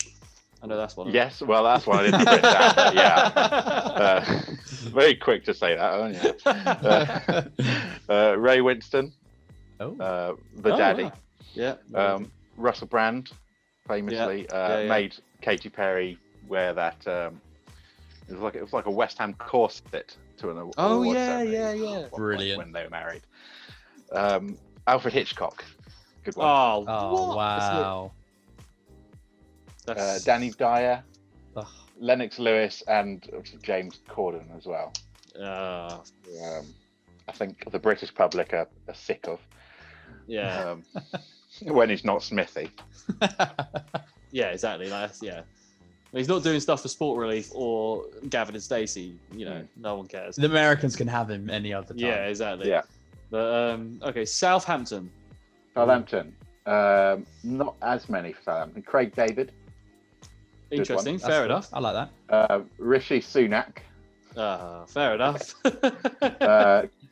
A: I know that's one.
B: Yes, well, that's one I didn't put down. But yeah, very quick to say that, aren't you? Ray Winston, the daddy.
A: Wow. Yeah.
B: Russell Brand, famously made Katy Perry wear that. It was like a West Ham corset to an award ceremony.
C: Brilliant.
B: When they were married. Alfred Hitchcock, good one.
C: Oh wow.
B: Danny Dyer, Lennox Lewis, and James Corden as well. I think the British public are sick of.
A: Yeah.
B: When he's not Smithy.
A: Yeah, exactly. He's not doing stuff for Sport Relief or Gavin and Stacey. You know, no one cares.
C: The Americans can have him any other time.
A: Yeah, exactly.
B: Yeah.
A: But okay, Southampton.
B: Not as many for Southampton. Craig David.
A: Interesting. Fair enough.
C: I like that.
B: Rishi Sunak.
A: Fair enough.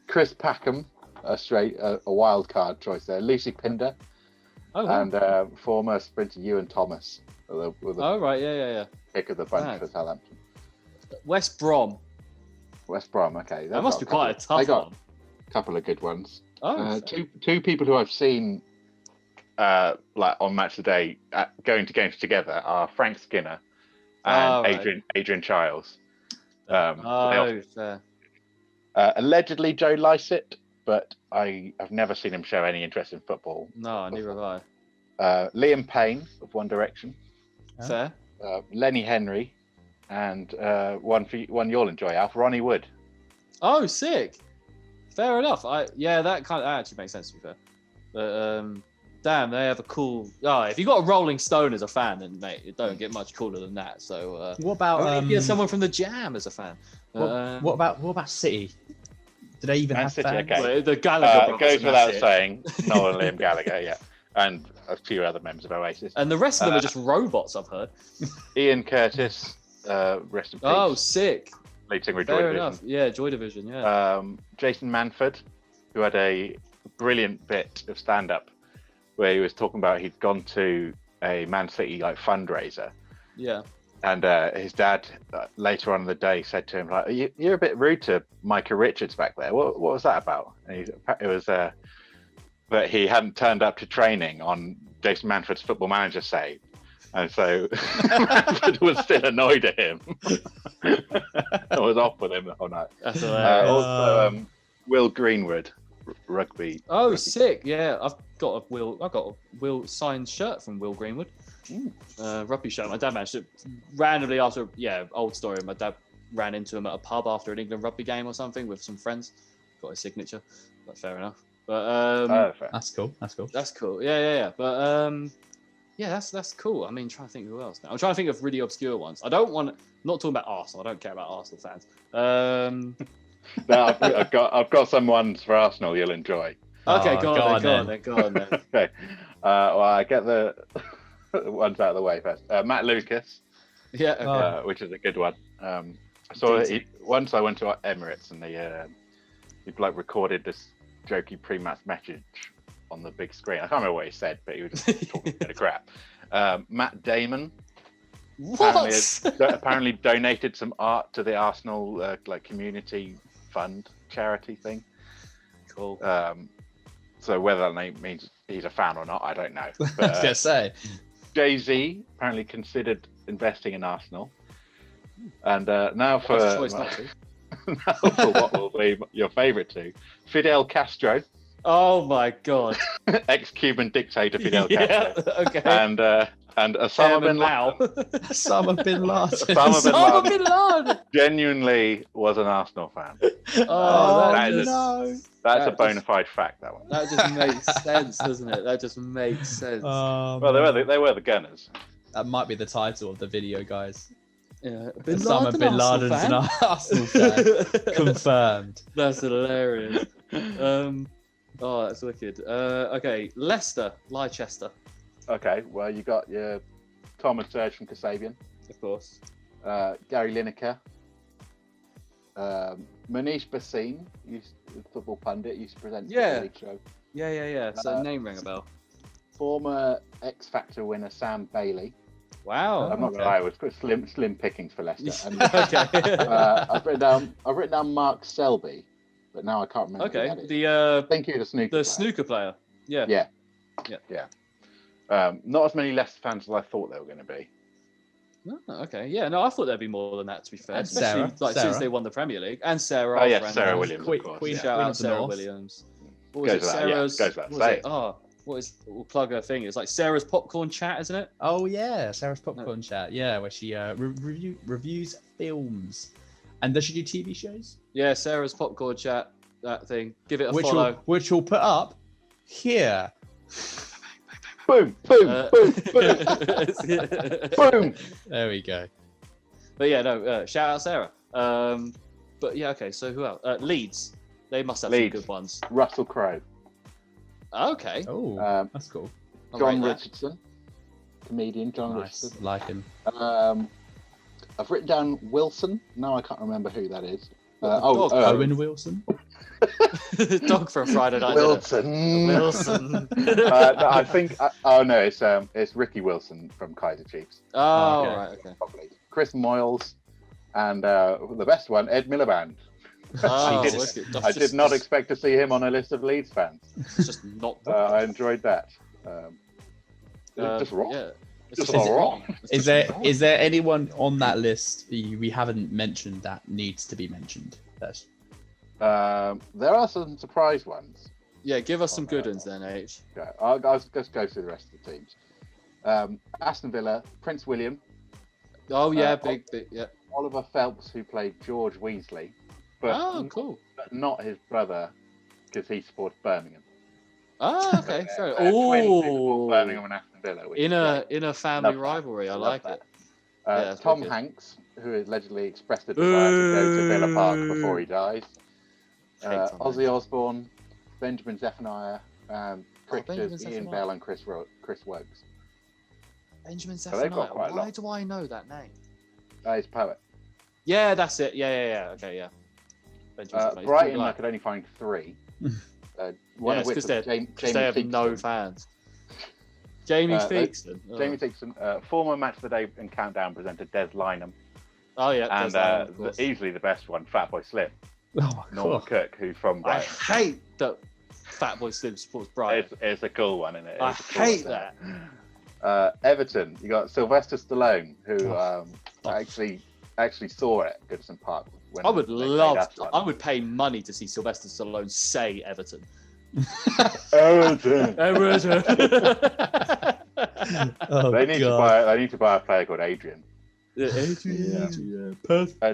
B: Chris Packham, a wild card choice there. Lucy Pinder. And former sprinter Ewan Thomas.
A: Right. Yeah.
B: Pick of the bunch for Southampton.
A: West Brom.
B: West Brom. Okay.
A: That must be quite a tough one.
B: They got a couple of good ones. Two people who I've seen like on Match of the Day going to games together are Frank Skinner and Adrian Childs.
A: Fair.
B: Allegedly Joe Lycett, but I have never seen him show any interest in football.
A: No, neither have
B: Liam Payne of One Direction.
A: Fair.
B: Lenny Henry, and one you'll enjoy, Alf, Ronnie Wood.
A: Oh, sick. Fair enough. That actually makes sense to be fair. But damn, they have a cool. If you got a Rolling Stone as a fan, then mate, it don't get much cooler than that. So
C: what about
A: someone from the Jam as a fan?
C: What about City? Do they even have
B: City,
C: fans?
B: okay.
A: Well, the Gallagher
B: goes without saying. Noel and Liam Gallagher, yeah, and a few other members of Oasis.
A: And the rest of them are just robots, I've heard.
B: Ian Curtis, rest in peace.
A: Oh, sick.
B: Lead singer of
A: Fair
B: Joy Division.
A: enough. Yeah, Joy Division. Yeah.
B: Jason Manford, who had a brilliant bit of stand-up where he was talking about he'd gone to a Man City fundraiser.
A: Yeah.
B: And his dad later on in the day said to him, like, "You're a bit rude to Micah Richards back there. What was that about?" And it was that he hadn't turned up to training on Jason Manford's Football Manager save, and so Manford was still annoyed at him. I was off with him the whole night.
A: That's hilarious.
B: Also, Will Greenwood, rugby.
A: Oh, sick! Yeah, I've got a Will signed shirt from Will Greenwood. Rugby shirt. My dad managed to randomly after old story. My dad ran into him at a pub after an England rugby game or something with some friends. Got his signature. But fair enough. But
C: that's cool.
A: That's cool. Yeah. But that's cool. I mean, trying to think of who else now. I'm trying to think of really obscure ones. Not talking about Arsenal. I don't care about Arsenal fans.
B: No, I've got some ones for Arsenal you'll enjoy.
A: Okay, go on then.
B: Okay. Well, I get the ones out of the way first. Matt Lucas.
A: Yeah. Okay.
B: Which is a good one. I saw once I went to Emirates and he recorded this jokey pre-match message on the big screen. I can't remember what he said, but he was just talking a bit of crap. Matt Damon.
A: What?
B: Apparently donated some art to the Arsenal community fund charity thing.
A: Cool.
B: So whether that means he's a fan or not, I don't know.
C: I was
B: But
C: gonna say.
B: Jay-Z apparently considered investing in Arsenal. And now for
A: choice not to.
B: now for what will be your favourite two, Fidel Castro,
A: Oh my god.
B: ex-Cuban dictator Fidel Castro,
A: Okay.
B: and Osama bin Laden.
C: Osama bin Laden.
B: Osama bin
A: Osama
B: Laden
A: bin Laden.
B: genuinely was an Arsenal fan.
A: Oh,
B: that
A: that
B: is
A: just,
B: That's a
A: that
B: bona
A: just-
B: fide fact. That one.
A: that just makes sense, doesn't it? That just makes sense.
B: Well, they were the Gunners.
C: That might be the title of the video, guys.
A: Yeah.
C: Osama bin Laden's an Arsenal fan. Confirmed.
A: That's hilarious. Oh, that's wicked. Okay, Leicester.
B: Okay, well, you got your Thomas Surge from Kasabian,
A: Of course.
B: Gary Lineker, Manish Bhasin, football pundit, used to present
A: Yeah.
B: the league show.
A: Yeah. So name rang a bell.
B: Former X Factor winner Sam Bailey.
A: Wow.
B: I'm not gonna lie, it was quite slim pickings for Leicester. And,
A: Okay.
B: I've written down Mark Selby, but now I can't remember.
A: Okay.
B: Who that is.
A: The
B: Thank you, the snooker.
A: snooker player. Yeah.
B: Yeah. Not as many Leicester fans as I thought they were going to be.
A: Oh, okay. Yeah. No, I thought there'd be more than that. To be fair,
C: And
A: especially
C: Sarah.
A: since they won the Premier League, and Sarah.
B: Oh yeah,
A: friend,
B: Sarah Williams,
C: Queen-
B: of course.
C: Queen-
B: yeah.
A: Shout
C: Queen
A: out
C: of the
A: Sarah
C: North.
A: Williams. What was
B: Goes
A: it?
B: without- yeah,
A: Sarah's.
B: goes without
A: what was it?
B: saying.
A: Oh, what is? We'll plug her thing. It's like Sarah's popcorn chat, isn't it?
C: Oh yeah, Sarah's popcorn chat. Yeah, where she reviews films. And does she do TV shows?
A: Yeah, Sarah's popcorn chat. That thing. Give it a follow.
C: Which we'll put up here.
B: Boom, boom, boom, boom, boom.
C: There we go.
A: But yeah, no. Shout out Sarah. But yeah, okay. So who else? Leeds. They must have
B: Leeds.
A: some good ones.
B: Russell Crowe,
A: Okay.
C: Oh, that's cool.
A: I'll
B: John
A: rate that.
B: Richardson, comedian John
C: Nice.
B: Richardson.
C: Like him.
B: I've written down Wilson. No, I can't remember who that is.
A: Dog.
C: Owen Wilson.
A: Dog for a Friday night. dinner.
B: Wilson.
A: Wilson.
B: No, I think. Oh no, it's Ricky Wilson from Kaiser Chiefs.
A: Oh,
C: Okay.
A: right. Okay.
B: Probably Chris Moyles, and the best one, Ed Miliband.
A: Oh,
C: Jesus.
A: wicked.
B: I did not expect to see him on a list of Leeds fans.
A: It's just not.
B: I enjoyed that. Just wrong.
A: Yeah. It's
B: Just
A: just
B: wrong.
A: It's
C: Is
A: just
C: there
A: wrong.
C: is there anyone on that list we haven't mentioned that needs to be mentioned? That's
B: There are some surprise ones.
A: Yeah, give us some good ones then, H.
B: Okay, I'll just go through the rest of the teams. Aston Villa, Prince William,
A: Oh yeah,
B: Uh,
A: big, yeah.
B: Oliver Phelps, who played George Weasley, but,
A: Oh, cool.
B: but not his brother, because he supports Birmingham.
A: Oh, okay. Fair.
B: Twins who support
A: Oh,
B: Birmingham and Aston Villa. Which is
A: in a family
B: Love that.
A: rivalry. I
B: Love
A: like
B: that.
A: it.
B: great.
A: Yeah, that's
B: Tom
A: wicked.
B: Hanks, who allegedly expressed a desire to go to Villa Park before he dies.
A: Hate Tom
B: Ozzy Osbourne, Benjamin Zephaniah, cricketers
A: Benjamin
B: Ian
A: Zephaniah.
B: Bell and Chris Wokes.
A: Benjamin
B: So they've got
A: Zephaniah.
B: quite a
A: Why
B: lot.
A: do I know that name?
B: He's a poet.
A: Yeah, that's it. Yeah. Okay, yeah. Benjamin Zephaniah. He's
B: Brighton,
A: pretty
B: I
A: black.
B: could only find 3. One
A: Yeah,
B: of
A: it's
B: which
A: because
B: was Jamie
A: they have no
B: Theakston.
A: fans. Jamie Theakston. Oh.
B: Jamie Theakston, former Match of the Day and Countdown presenter Des Lynam,
A: Oh yeah,
B: and
A: there's that one, of course.
B: easily the best one, Fatboy Slim,
C: oh my
B: Norman
C: god.
B: Cook, who's from
A: I
B: Brighton.
A: hate that Fatboy Slim supports Brighton.
B: It's a cool one, isn't it?
A: I
B: It's a cool
A: hate
B: one.
A: that.
B: Everton, you got Sylvester Stallone, who
C: Oh.
B: actually saw it at Goodison Park. When
A: I would
B: they played
A: love.
B: Aston.
A: I would pay money to see Sylvester Stallone say Everton.
B: Everton.
A: Everton.
C: Oh,
B: They need to buy a player called Adrian.
A: Adrian.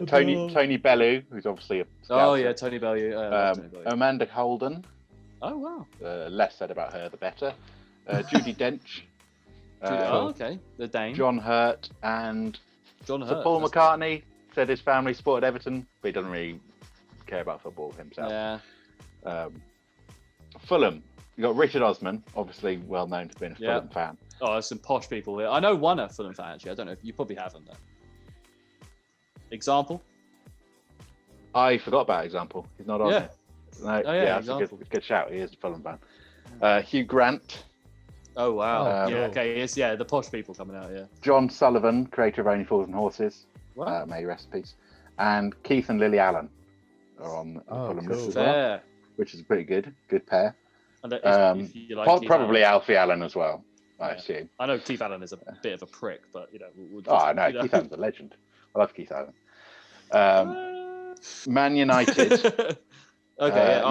B: Tony Bellew, who's obviously a
A: Oh
B: Scouser.
A: yeah, Tony Bellew. Tony Bellew.
B: Amanda Holden.
A: Oh wow.
B: Less said about her, the better. Judy Dench.
A: Oh okay. The Dane.
B: John Hurt and
A: John
B: Sir
A: Hurt.
B: Paul
A: that's
B: McCartney said his family supported Everton, but he doesn't really care about football
A: it.
B: himself.
A: Yeah.
B: Fulham, you got Richard Osman, obviously well known for being a
A: Yeah.
B: Fulham fan.
A: Oh, there's some posh people here. I know one at Fulham fan actually. I don't know if you probably haven't though. Example.
B: I forgot about Example. He's not on.
A: Yeah.
B: it. No,
A: Oh, yeah,
B: that's a good shout. He is a Fulham fan. Hugh Grant,
A: Oh wow.
B: Oh,
A: yeah.
C: cool.
A: Okay. It's the posh people coming out. Yeah.
B: John Sullivan, creator of Only Fools and Horses.
A: Wow.
B: May he rest in peace. And Keith and Lily Allen are on the
C: Oh,
B: Fulham
C: cool.
B: list as well,
A: Fair.
B: which is pretty good. Good pair.
A: And if you like
B: probably Alfie Allen as well, I assume.
A: I know Keith Allen is a bit of a prick, but we'll just,
B: no, Keith Allen's a legend. I love Keith Allen. Man United.
A: Okay,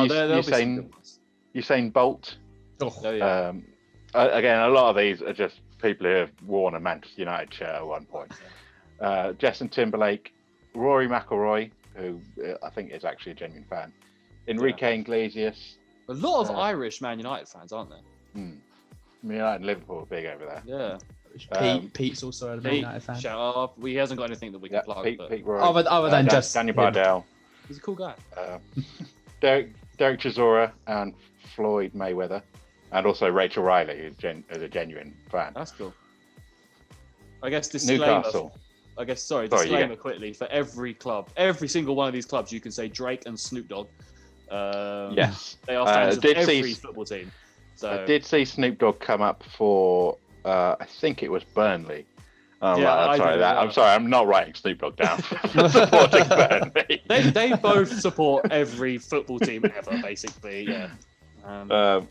B: Usain Bolt.
C: Oh,
A: yeah.
B: Again, a lot of these are just people who have worn a Manchester United shirt at one point. Justin Timberlake, Rory McIlroy, who I think is actually a genuine fan. Enrique Iglesias.
A: A lot of Irish Man United fans, aren't there?
B: Man United and Liverpool are big over there.
A: Yeah.
C: Pete's also a Man United fan.
A: Shout out. He hasn't got anything that we can plug.
B: Pete Roy,
C: other than just
B: Daniel Bardell.
A: He's a cool guy.
B: Derek Chisora and Floyd Mayweather, and also Rachel Riley, who's a genuine fan.
A: That's cool. I guess disclaimer.
B: Newcastle.
A: Disclaimer quickly for every club, every single one of these clubs. You can say Drake and Snoop Dogg.
B: Yes,
A: they are fans of every football team. So
B: I did see Snoop Dogg come up for. I think it was Burnley. I'm sorry. I'm not writing Snoop Dogg down for supporting Burnley.
A: They both support every football team ever, basically. Yeah.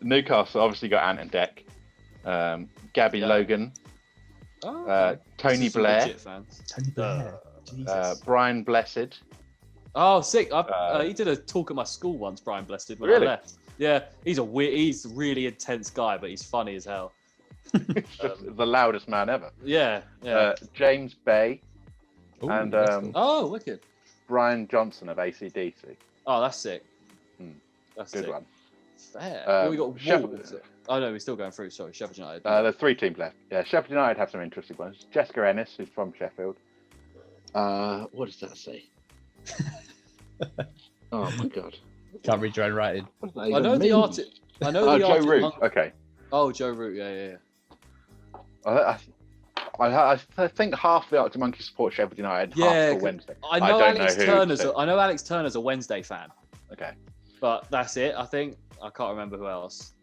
B: Newcastle obviously got Ant and Dec. Gabby Logan. Tony Blair.
C: Tony Blair.
B: Brian Blessed.
A: Oh, sick! He did a talk at my school once. Brian Blessed when I left. Yeah, he's a really intense guy, but he's funny as hell.
B: The loudest man ever.
A: Yeah.
B: James Bay.
C: Ooh,
B: and
A: cool. Wicked.
B: Brian Johnson of AC/DC.
A: Oh, that's sick. That's
B: good
A: sick.
B: one.
A: Fair. We got Wolves. Oh no, we're still going through. Sorry, Sheffield United.
B: There's 3 teams left. Yeah, Sheffield United have some interesting ones. Jessica Ennis, who's from Sheffield. What does that say? Oh my god.
C: Can't read your own writing.
A: I know the artist.
B: Joe Root. Okay.
A: Oh, Joe Root. Yeah.
B: I think half the Arctic Monkeys support Sheffield United, half for Wednesday.
A: I know Alex Turner's a Wednesday fan.
B: Okay.
A: But that's it. I think I can't remember who else.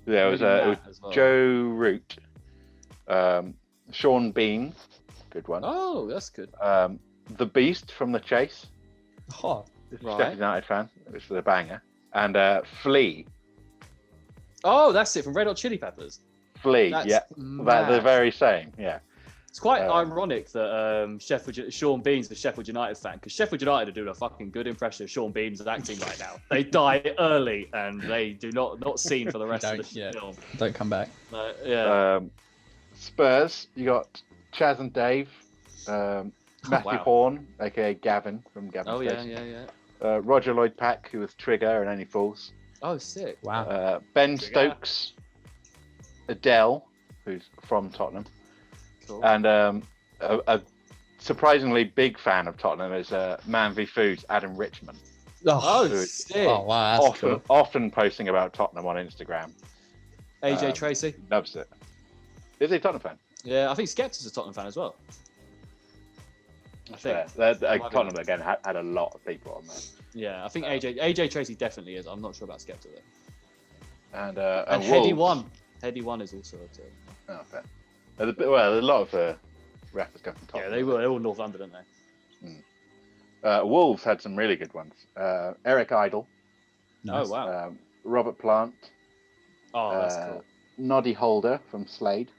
B: It was Joe Root, Sean Bean, good one.
A: Oh, that's good.
B: The Beast from The Chase.
C: Oh,
B: Sheffield United fan, which is a banger. And Flea.
A: Oh, that's it, from Red Hot Chili Peppers.
B: Flea, they're the very same, yeah.
A: It's quite ironic that Sean Bean's the Sheffield United fan, because Sheffield United are doing a fucking good impression of Sean Bean's acting right now. They die early and they do not seen for the rest of the film.
C: Don't come back.
B: Spurs, you got Chaz and Dave, Matthew Horn, aka Gavin from Gavin.
A: Oh
B: Station. Yeah. Roger Lloyd Pack, who was Trigger and Any Fools.
A: Oh, sick!
C: Wow.
B: Ben Stokes, Adele, who's from Tottenham.
A: Cool.
B: And a surprisingly big fan of Tottenham is Man v Foods, Adam Richman.
A: Sick!
C: Oh wow, that's cool.
B: Often posting about Tottenham on Instagram.
A: AJ Tracy
B: loves it. Is he a Tottenham fan?
A: Yeah, I think Skepta's a Tottenham fan as well. I think
B: Tottenham again had a lot of people on there.
A: Yeah, I think AJ Tracy definitely is. I'm not sure about Skepta though.
B: And
A: Heady One. Heady One is also a team.
B: Oh, fair. Well, a lot of rappers come from Tottenham.
A: Yeah, they're all North London, aren't
B: they? Wolves had some really good ones. Eric Idle.
C: Nice.
A: Oh wow.
B: Robert Plant.
A: Oh, that's cool.
B: Noddy Holder from Slade.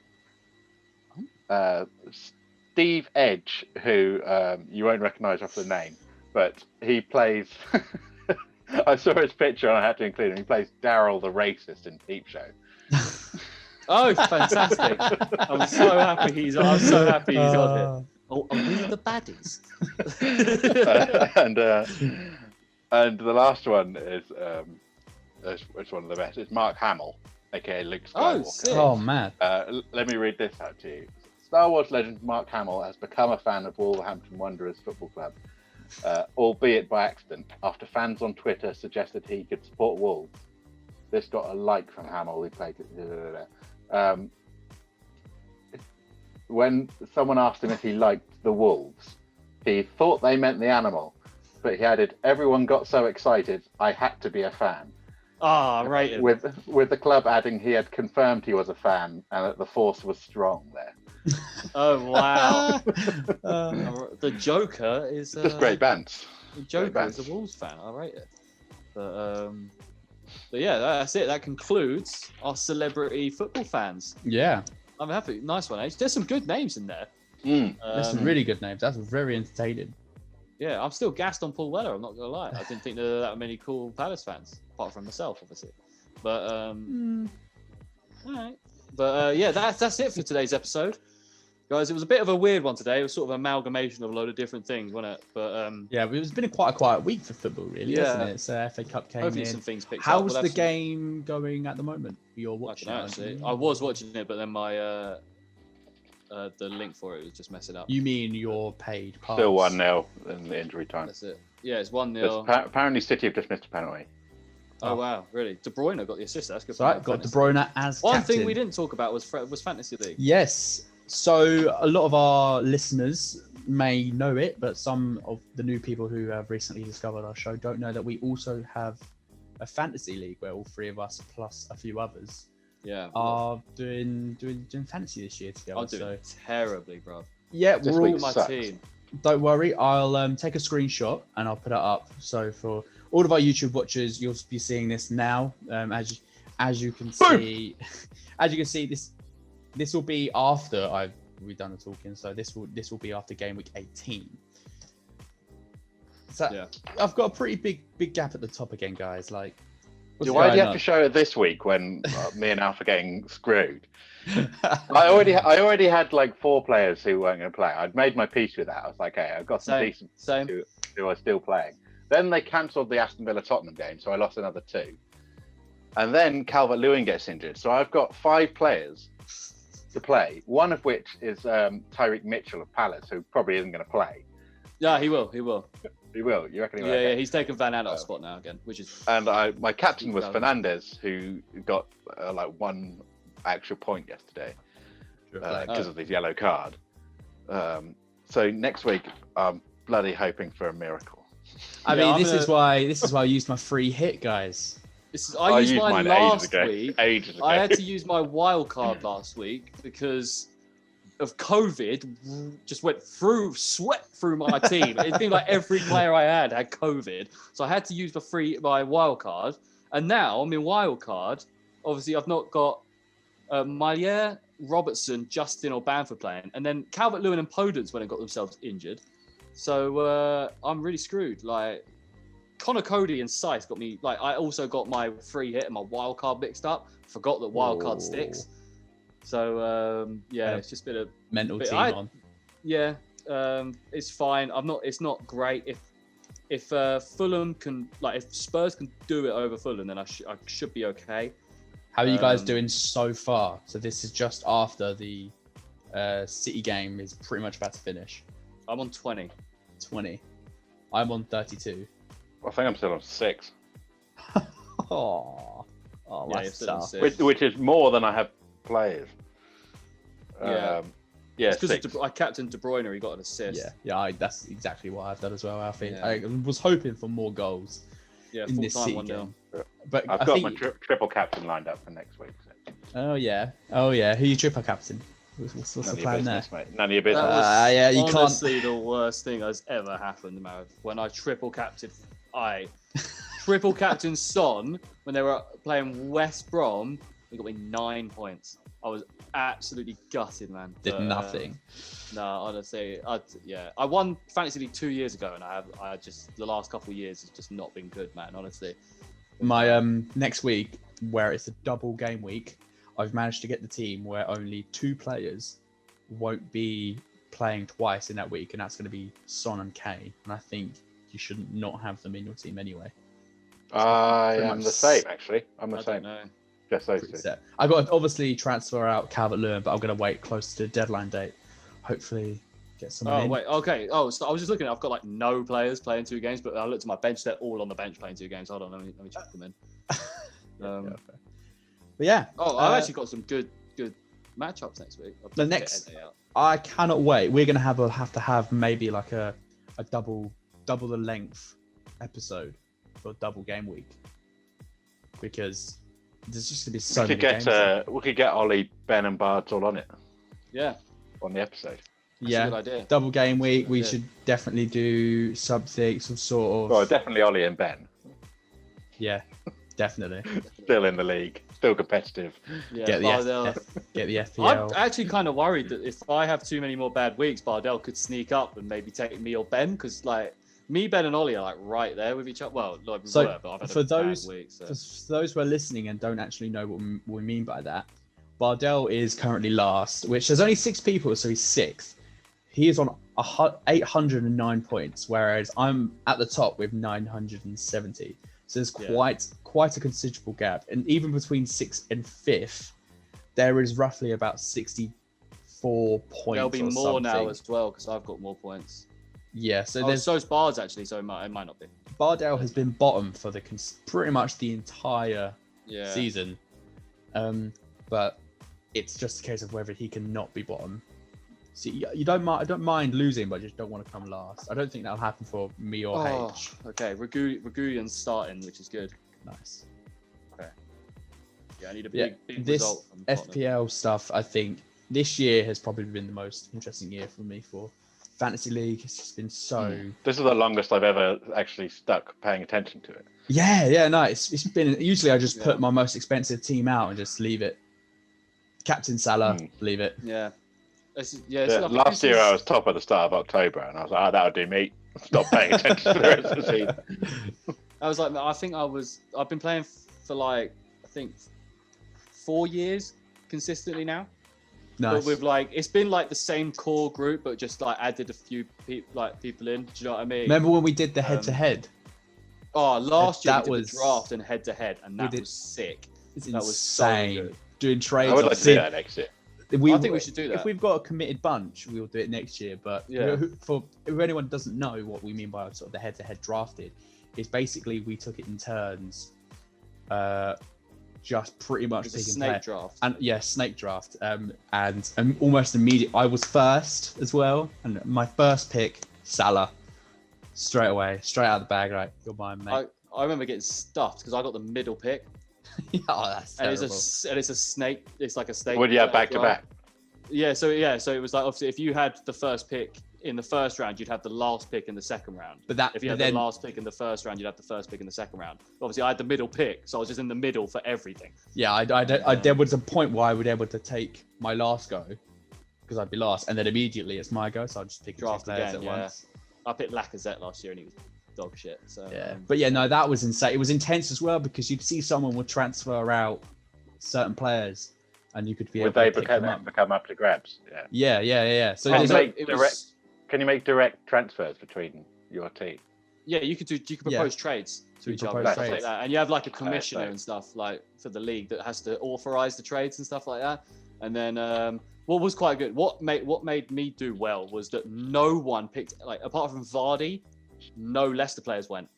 B: Steve Edge, who you won't recognise off the name, but he plays. I saw his picture and I had to include him. He plays Daryl the racist in Peep Show.
A: Oh, fantastic! I'm so happy he's on here. Oh, are we the baddies?
B: And the last one is it's one of the best. It's Mark Hamill, aka Luke Skywalker.
A: Oh, sick.
C: Oh man.
B: Let me read this out to you. Star Wars legend Mark Hamill has become a fan of Wolverhampton Wanderers Football Club, albeit by accident, after fans on Twitter suggested he could support Wolves. This got a like from Hamill, who played it. When someone asked him if he liked the Wolves, he thought they meant the animal, but he added, "Everyone got so excited, I had to be a fan."
A: Ah, right.
B: With the club adding he had confirmed he was a fan and that the force was strong there.
A: Oh wow! The Joker is
B: just great bands.
A: The Joker is a Wolves fan. I rate it. But But yeah, that's it. That concludes our celebrity football fans.
C: Yeah.
A: I'm happy. Nice one, H. There's some good names in there.
C: There's some really good names. That's very entertaining.
A: Yeah, I'm still gassed on Paul Weller. I'm not gonna lie. I didn't think there were that many cool Palace fans, apart from myself, obviously. But all right. But yeah, that's it for today's episode, guys. It was a bit of a weird one today. It was sort of an amalgamation of a load of different things, wasn't it? But
C: yeah, it's been quite a quiet week for football, really, hasn't it? So FA Cup came
A: hopefully
C: in.
A: some things picked up.
C: How's the game going at the moment? You're watching
A: I don't know, actually. I was watching it, but then my the link for it was just messing up.
C: You mean your paid pass?
B: Still 1-0 in the injury time.
A: That's it. Yeah, it's 1-0.
B: Apparently, City have just missed a penalty.
A: Oh wow, really? De Bruyne got the assist. That's good.
C: Right, got De Bruyne as
A: one
C: captain.
A: thing we didn't talk about was Fantasy League.
C: Yes. So a lot of our listeners may know it, but some of the new people who have recently discovered our show don't know that we also have a fantasy league where all three of us plus a few others are doing fantasy this year together.
A: I'm doing terribly, bro.
C: Yeah,
B: this
C: we're all
B: week
A: my
B: sucks.
A: team.
C: Don't worry, I'll take a screenshot and I'll put it up. So for all of our YouTube watchers, you'll be seeing this now. As you can see, this will be after we've done the talking. So this will be after game week 18. So yeah. I've got a pretty big gap at the top again, guys. Like,
B: why do you have to show it this week when me and Alf are getting screwed? I already had like 4 players who weren't going to play. I'd made my peace with that. I was like, hey, I've got some decent who are still playing. Then they cancelled the Aston Villa Tottenham game, so I lost another 2. And then Calvert-Lewin gets injured, so I've got 5 players to play. One of which is Tyreek Mitchell of Palace, who probably isn't going to play.
A: Yeah, he will.
B: He will. You reckon he will?
A: Yeah, he's taken Van Aanholt's spot now again, which is.
B: And my captain was Fernandes, who got like 1 actual point yesterday because of his yellow card. So next week, I'm bloody hoping for a miracle.
C: I mean, this is why I used my free hit, guys.
A: I used mine last week. Ages ago. I had to use my wild card last week because of COVID. Just swept through my team. It seemed like every player I had COVID, so I had to use my wild card. And now I'm in wild card. Obviously, I've not got Malier, Robertson, Justin, or Bamford playing, and then Calvert-Lewin and Podence when they got themselves injured. So I'm really screwed. Like Connor Cody and Scythe got me. Like I also got my free hit and my wild card mixed up. Forgot that wild card sticks. So it's just been a
C: mental team on.
A: Yeah, it's fine. It's not great. If Fulham can, like, if Spurs can do it over Fulham, then I should be okay.
C: How are you guys doing so far? So this is just after the City game is pretty much about to finish.
A: I'm on 20.
C: 20. I'm on 32.
B: I think I'm still on 6.
C: That's tough.
B: Which is more than I have players.
A: It's because I captained De Bruyne. He got an assist.
C: That's exactly what I've done as well, Alfie. Yeah. I was hoping for more goals in this City game.
B: But I've got my triple captain lined up for next week. So.
C: Oh yeah. Who are you triple captain? What's the plan there?
B: Mate. None of your business.
A: You honestly the worst thing that's ever happened, man. When I triple captained Son when they were playing West Brom. He got me 9 points. I was absolutely gutted, man.
C: Did nothing.
A: No, honestly, I won Fantasy League 2 years ago, and I just the last couple of years has just not been good, man. Honestly.
C: My next week, where it's a double game week, I've managed to get the team where only 2 players won't be playing twice in that week, and that's going to be Son and Kane. And I think you should not have them in your team anyway.
B: I am the same, actually. I'm the same.
A: Don't know.
B: Just those 2.
C: I got to obviously transfer out Calvert-Lewin, but I'm going to wait close to the deadline date. Hopefully get someone in.
A: Wait, okay. Oh, so I was just looking. I've got like no players playing 2 games, but I looked at my bench. They're all on the bench playing 2 games. Hold on, let me check them in.
C: But yeah.
A: I've actually got some good matchups next week.
C: The next, I cannot wait. We're going to have to have maybe like a double the length episode for a double game week, because there's just going to be so many games.
B: We could get Ollie, Ben, and Bards all on it.
A: Yeah.
B: On the episode.
A: That's a good idea.
C: Double game week. We should definitely do something, some sort of.
B: Well, definitely Ollie and Ben.
C: Yeah. Definitely.
B: Still in the league, still competitive.
A: Yeah,
C: Get the
A: Bardell.
C: get the FPL.
A: I'm actually kind of worried that if I have too many more bad weeks, Bardell could sneak up and maybe take me or Ben, because like me, Ben, and Ollie are like right there with each other. Well, like we were, but I've had a bad week. So.
C: For those who are listening and don't actually know what we mean by that, Bardell is currently last, which there's only 6 people, so he's 6th. He is on 809 points, whereas I'm at the top with 970. So there's quite a considerable gap, and even between 6th and 5th, there is roughly about 64 points.
A: There'll be more
C: something.
A: now as well because I've got more points.
C: Yeah, so
A: there's so's Bards actually, so it might not be.
C: Bardell has been bottom for pretty much the entire season, but it's just a case of whether he can not be bottom. See, I don't mind losing, but I just don't want to come last. I don't think that'll happen for me or H.
A: Okay, Ragulian's starting, which is good.
C: Nice.
A: Okay. Yeah, I need a big
C: this
A: result from
C: FPL stuff. I think this year has probably been the most interesting year for me for Fantasy League. It's just been so.
B: This is the longest I've ever actually stuck paying attention to it.
C: Yeah, no, it's been. Usually, I just put my most expensive team out and just leave it. Captain Salah, leave it.
A: Yeah.
B: Last year I was top at the start of October, and I was like, that'll do me. Stop paying attention to the rest of the season.
A: I was like, I've been playing for like, I think 4 years consistently now.
C: Nice.
A: But with like, it's been like the same core group, but just like added a few people in. Do you know what I mean?
C: Remember when we did the head-to-head?
A: Oh, last year we did the draft and head-to-head, and that was sick. That was
C: insane.
A: So good.
C: Doing trades.
B: I would like to do that next year.
A: I think we should do that.
C: If we've got a committed bunch, we'll do it next year. But if anyone doesn't know what we mean by sort of the head-to-head drafted, is basically we took it in turns, just pretty much
A: picking snake draft.
C: And snake draft. And almost immediate. I was first as well, and my first pick, Salah, straight out of the bag. Right, you're mine, mate.
A: I remember getting stuffed because I got the middle pick.
C: That's terrible.
A: And it's a snake. It's like a snake.
B: Would you have back to back?
A: Yeah. So it was like obviously if you had the first pick in the first round, you'd have the last pick in the second round. If you had the last pick in the first round, you'd have the first pick in the second round. Obviously, I had the middle pick, so I was just in the middle for everything.
C: Yeah, there was a point where I would be able to take my last go because I'd be last, and then immediately it's my go, so I'd just pick
A: draft
C: players
A: again.
C: at once.
A: I picked Lacazette last year, and he was dog shit. So
C: but that was insane. It was intense as well because you'd see someone would transfer out certain players, and you could be able to pick them up.
B: Become up to grabs.
C: Yeah. So
B: can you make direct transfers between your team?
A: Yeah, you could propose trades to each other, stuff like that, and you have like a commissioner and stuff like for the league that has to authorize the trades and stuff like that. And then what was quite good, what made me do well was that no one picked, like apart from Vardy, no Leicester players went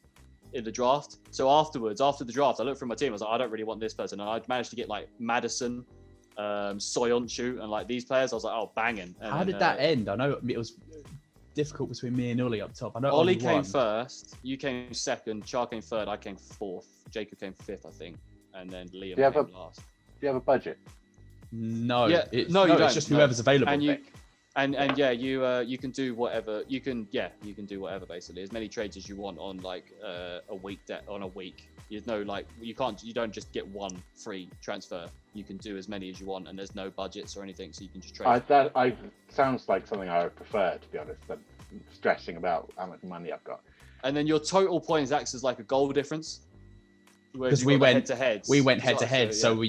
A: in the draft. So after the draft, I looked through my team. I was like, I don't really want this person, and I managed to get like Maddison, Soyuncu, and like these players. I was like, oh, banging. And
C: how did that end? I know it was difficult between me and Ollie up top. I know
A: Ollie came first, you came second, Char came third, I came fourth, Jacob came fifth, I think, and then Liam came last.
B: Do you have a budget?
C: No,
A: you don't.
C: It's just whoever's available.
A: And you can do whatever you can do whatever basically, as many trades as you want on like a week. You don't just get one free transfer. You can do as many as you want, and there's no budgets or anything, so you can just trade.
B: That sounds like something I would prefer, to be honest, than stressing about how much money I've got.
A: And then your total points acts as like a goal difference.
C: Because we went
A: head-to-head.
C: We went head-to-head, so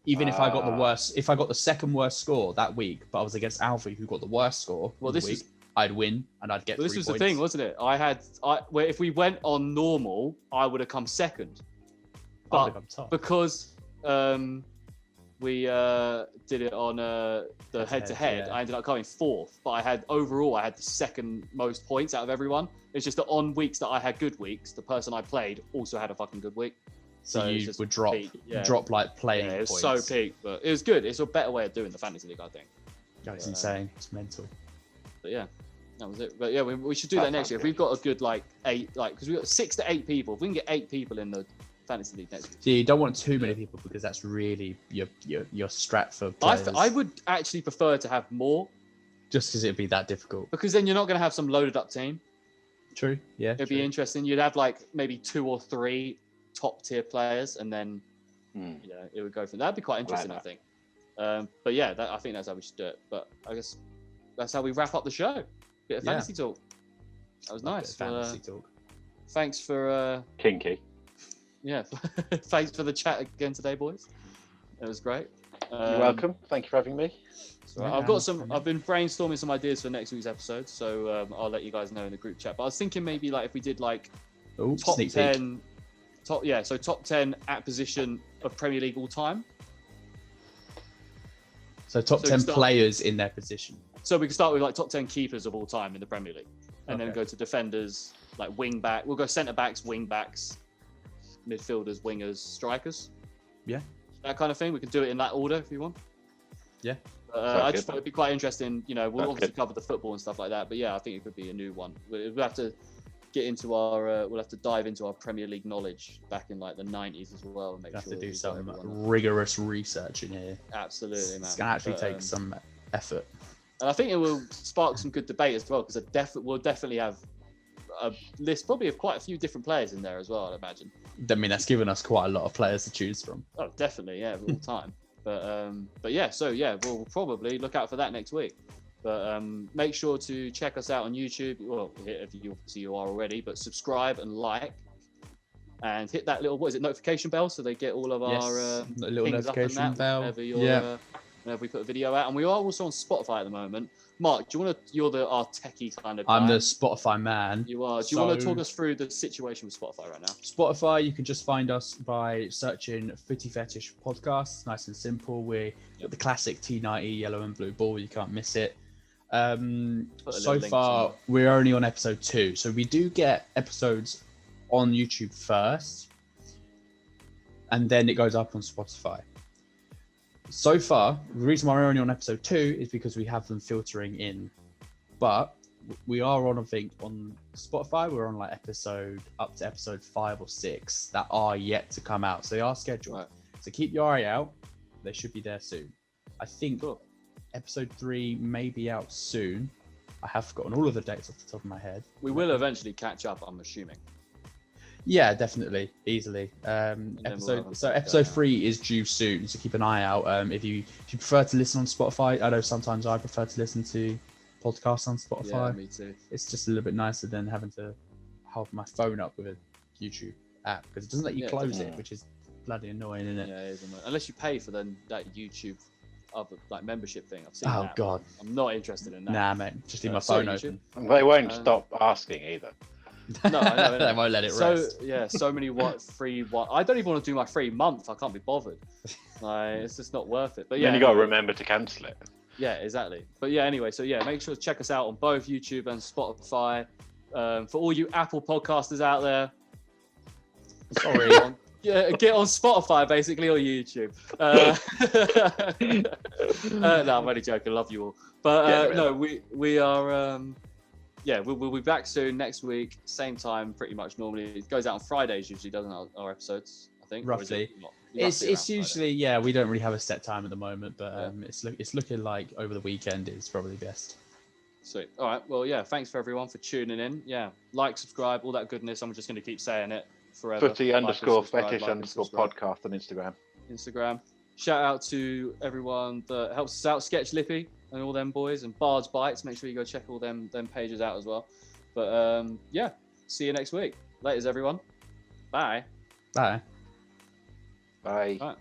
C: even if I got the worst, if I got the second worst score that week, but I was against Alfie who got the worst score. I'd win and I'd get.
A: Well, this was the thing, wasn't it? Where if we went on normal, I would have come second. But because we did it on the head-to-head, I ended up coming fourth. But I had the second most points out of everyone. It's just that on weeks that I had good weeks, the person I played also had a fucking good week.
C: So you would drop like playing points.
A: It's so peak, but it was good. It's a better way of doing the fantasy league, I think.
C: It's insane. It's mental.
A: But yeah, that was it. But yeah, we should do that next year. If we've got a good because we've got 6 to 8 people. If we can get 8 people in the fantasy league next year.
C: So you don't want too many people because that's really your strat for players.
A: I would actually prefer to have more.
C: Just because it'd be that difficult.
A: Because then you're not going to have some loaded up team.
C: True. Yeah.
A: It'd be interesting. You'd have like maybe 2 or 3 top tier players, and then it would go from that'd be quite interesting, I think. But yeah, I think that's how we should do it. But I guess that's how we wrap up the show. Bit of fantasy talk. That was nice.
C: Fantasy talk.
A: Thanks for
B: kinky.
A: Yeah, thanks for the chat again today, boys. It was great.
B: You're welcome. Thank you for having me.
A: So I've been brainstorming some ideas for next week's episode, so I'll let you guys know in the group chat. But I was thinking maybe like if we did like top 10, top 10 at position of Premier League all time.
C: So top 10 players in their position.
A: So we can start with like top 10 keepers of all time in the Premier League, and then go to defenders, like wing back. We'll go centre backs, wing backs, midfielders, wingers, strikers.
C: Yeah.
A: That kind of thing. We can do it in that order if you want.
C: Yeah.
A: I just thought it'd be quite interesting. We'll obviously cover the football and stuff like that, but yeah, I think it could be a new one. We'll have to get into we'll have to dive into our Premier League knowledge back in like the 90s as well. And
C: have to do some rigorous research in here.
A: Absolutely, man.
C: It's gonna actually take some effort.
A: And I think it will spark some good debate as well, because we'll definitely have a list probably of quite a few different players in there as well, I'd imagine.
C: I mean, that's given us quite a lot of players to choose from.
A: Oh, definitely, yeah, all time. But yeah, so yeah, we'll probably look out for that next week. But make sure to check us out on YouTube. Well, if you are already, but subscribe and like, and hit that little notification bell, so they get all of our
C: little notification bell.
A: Whenever we put a video out, and we are also on Spotify at the moment. Mark, do you want to? You're our techie kind of guy.
C: I'm the Spotify man.
A: You are. Do you want to talk us through the situation with Spotify right now?
C: Spotify, you can just find us by searching Footy Fetish podcast. Nice and simple. We're the classic T90 yellow and blue ball. You can't miss it. So far, we're only on episode 2, so we do get episodes on YouTube first, and then it goes up on Spotify. So far, the reason why we're only on episode 2 is because we have them filtering in, but we are on, I think, on Spotify, we're on like up to episode 5 or 6 that are yet to come out. So they are scheduled. Right. So keep your eye out. They should be there soon. I think episode 3 may be out soon. I have forgotten all of the dates off the top of my head.
A: We will eventually catch up, I'm assuming.
C: Yeah, definitely, easily. Episode 3 is due soon, so keep an eye out. If you prefer to listen on Spotify, I know sometimes I prefer to listen to podcasts on Spotify.
A: Yeah, me too.
C: It's just a little bit nicer than having to hold my phone up with a YouTube app, because it doesn't let you close it, which is bloody annoying, isn't it?
A: Yeah, it is annoying. Unless you pay for that YouTube other like membership thing. I've seen
C: that.
A: Oh
C: God,
A: I'm not interested in that.
C: Nah, mate, just leave my phone open.
B: They won't stop asking either.
A: No, I know.
C: They won't let it rest.
A: So many free. I don't even want to do my free month. I can't be bothered. Like, it's just not worth it. But yeah,
B: then you got to remember to cancel it.
A: Yeah, exactly. But yeah, anyway, so yeah, make sure to check us out on both YouTube and Spotify. For all you Apple podcasters out there, sorry, get on Spotify basically, or YouTube. No, I'm only joking. Love you all. But no, we are. Yeah, we'll be back soon next week, same time, pretty much. Normally, it goes out on Fridays usually, doesn't it? Our episodes, I think.
C: Roughly. It's usually Friday. We don't really have a set time at the moment, but it's looking like over the weekend is probably best.
A: Sweet. All right. Well, yeah. Thanks for everyone for tuning in. Yeah, like, subscribe, all that goodness. I'm just going to keep saying it forever.
B: Footy_fetish_podcast on Instagram.
A: Shout out to everyone that helps us out, Sketch Lippy and all them boys, and Bard's Bites. Make sure you go check all them pages out as well. But yeah, see you next week. Laters, everyone. Bye.
C: Bye.
B: Bye.
A: All right.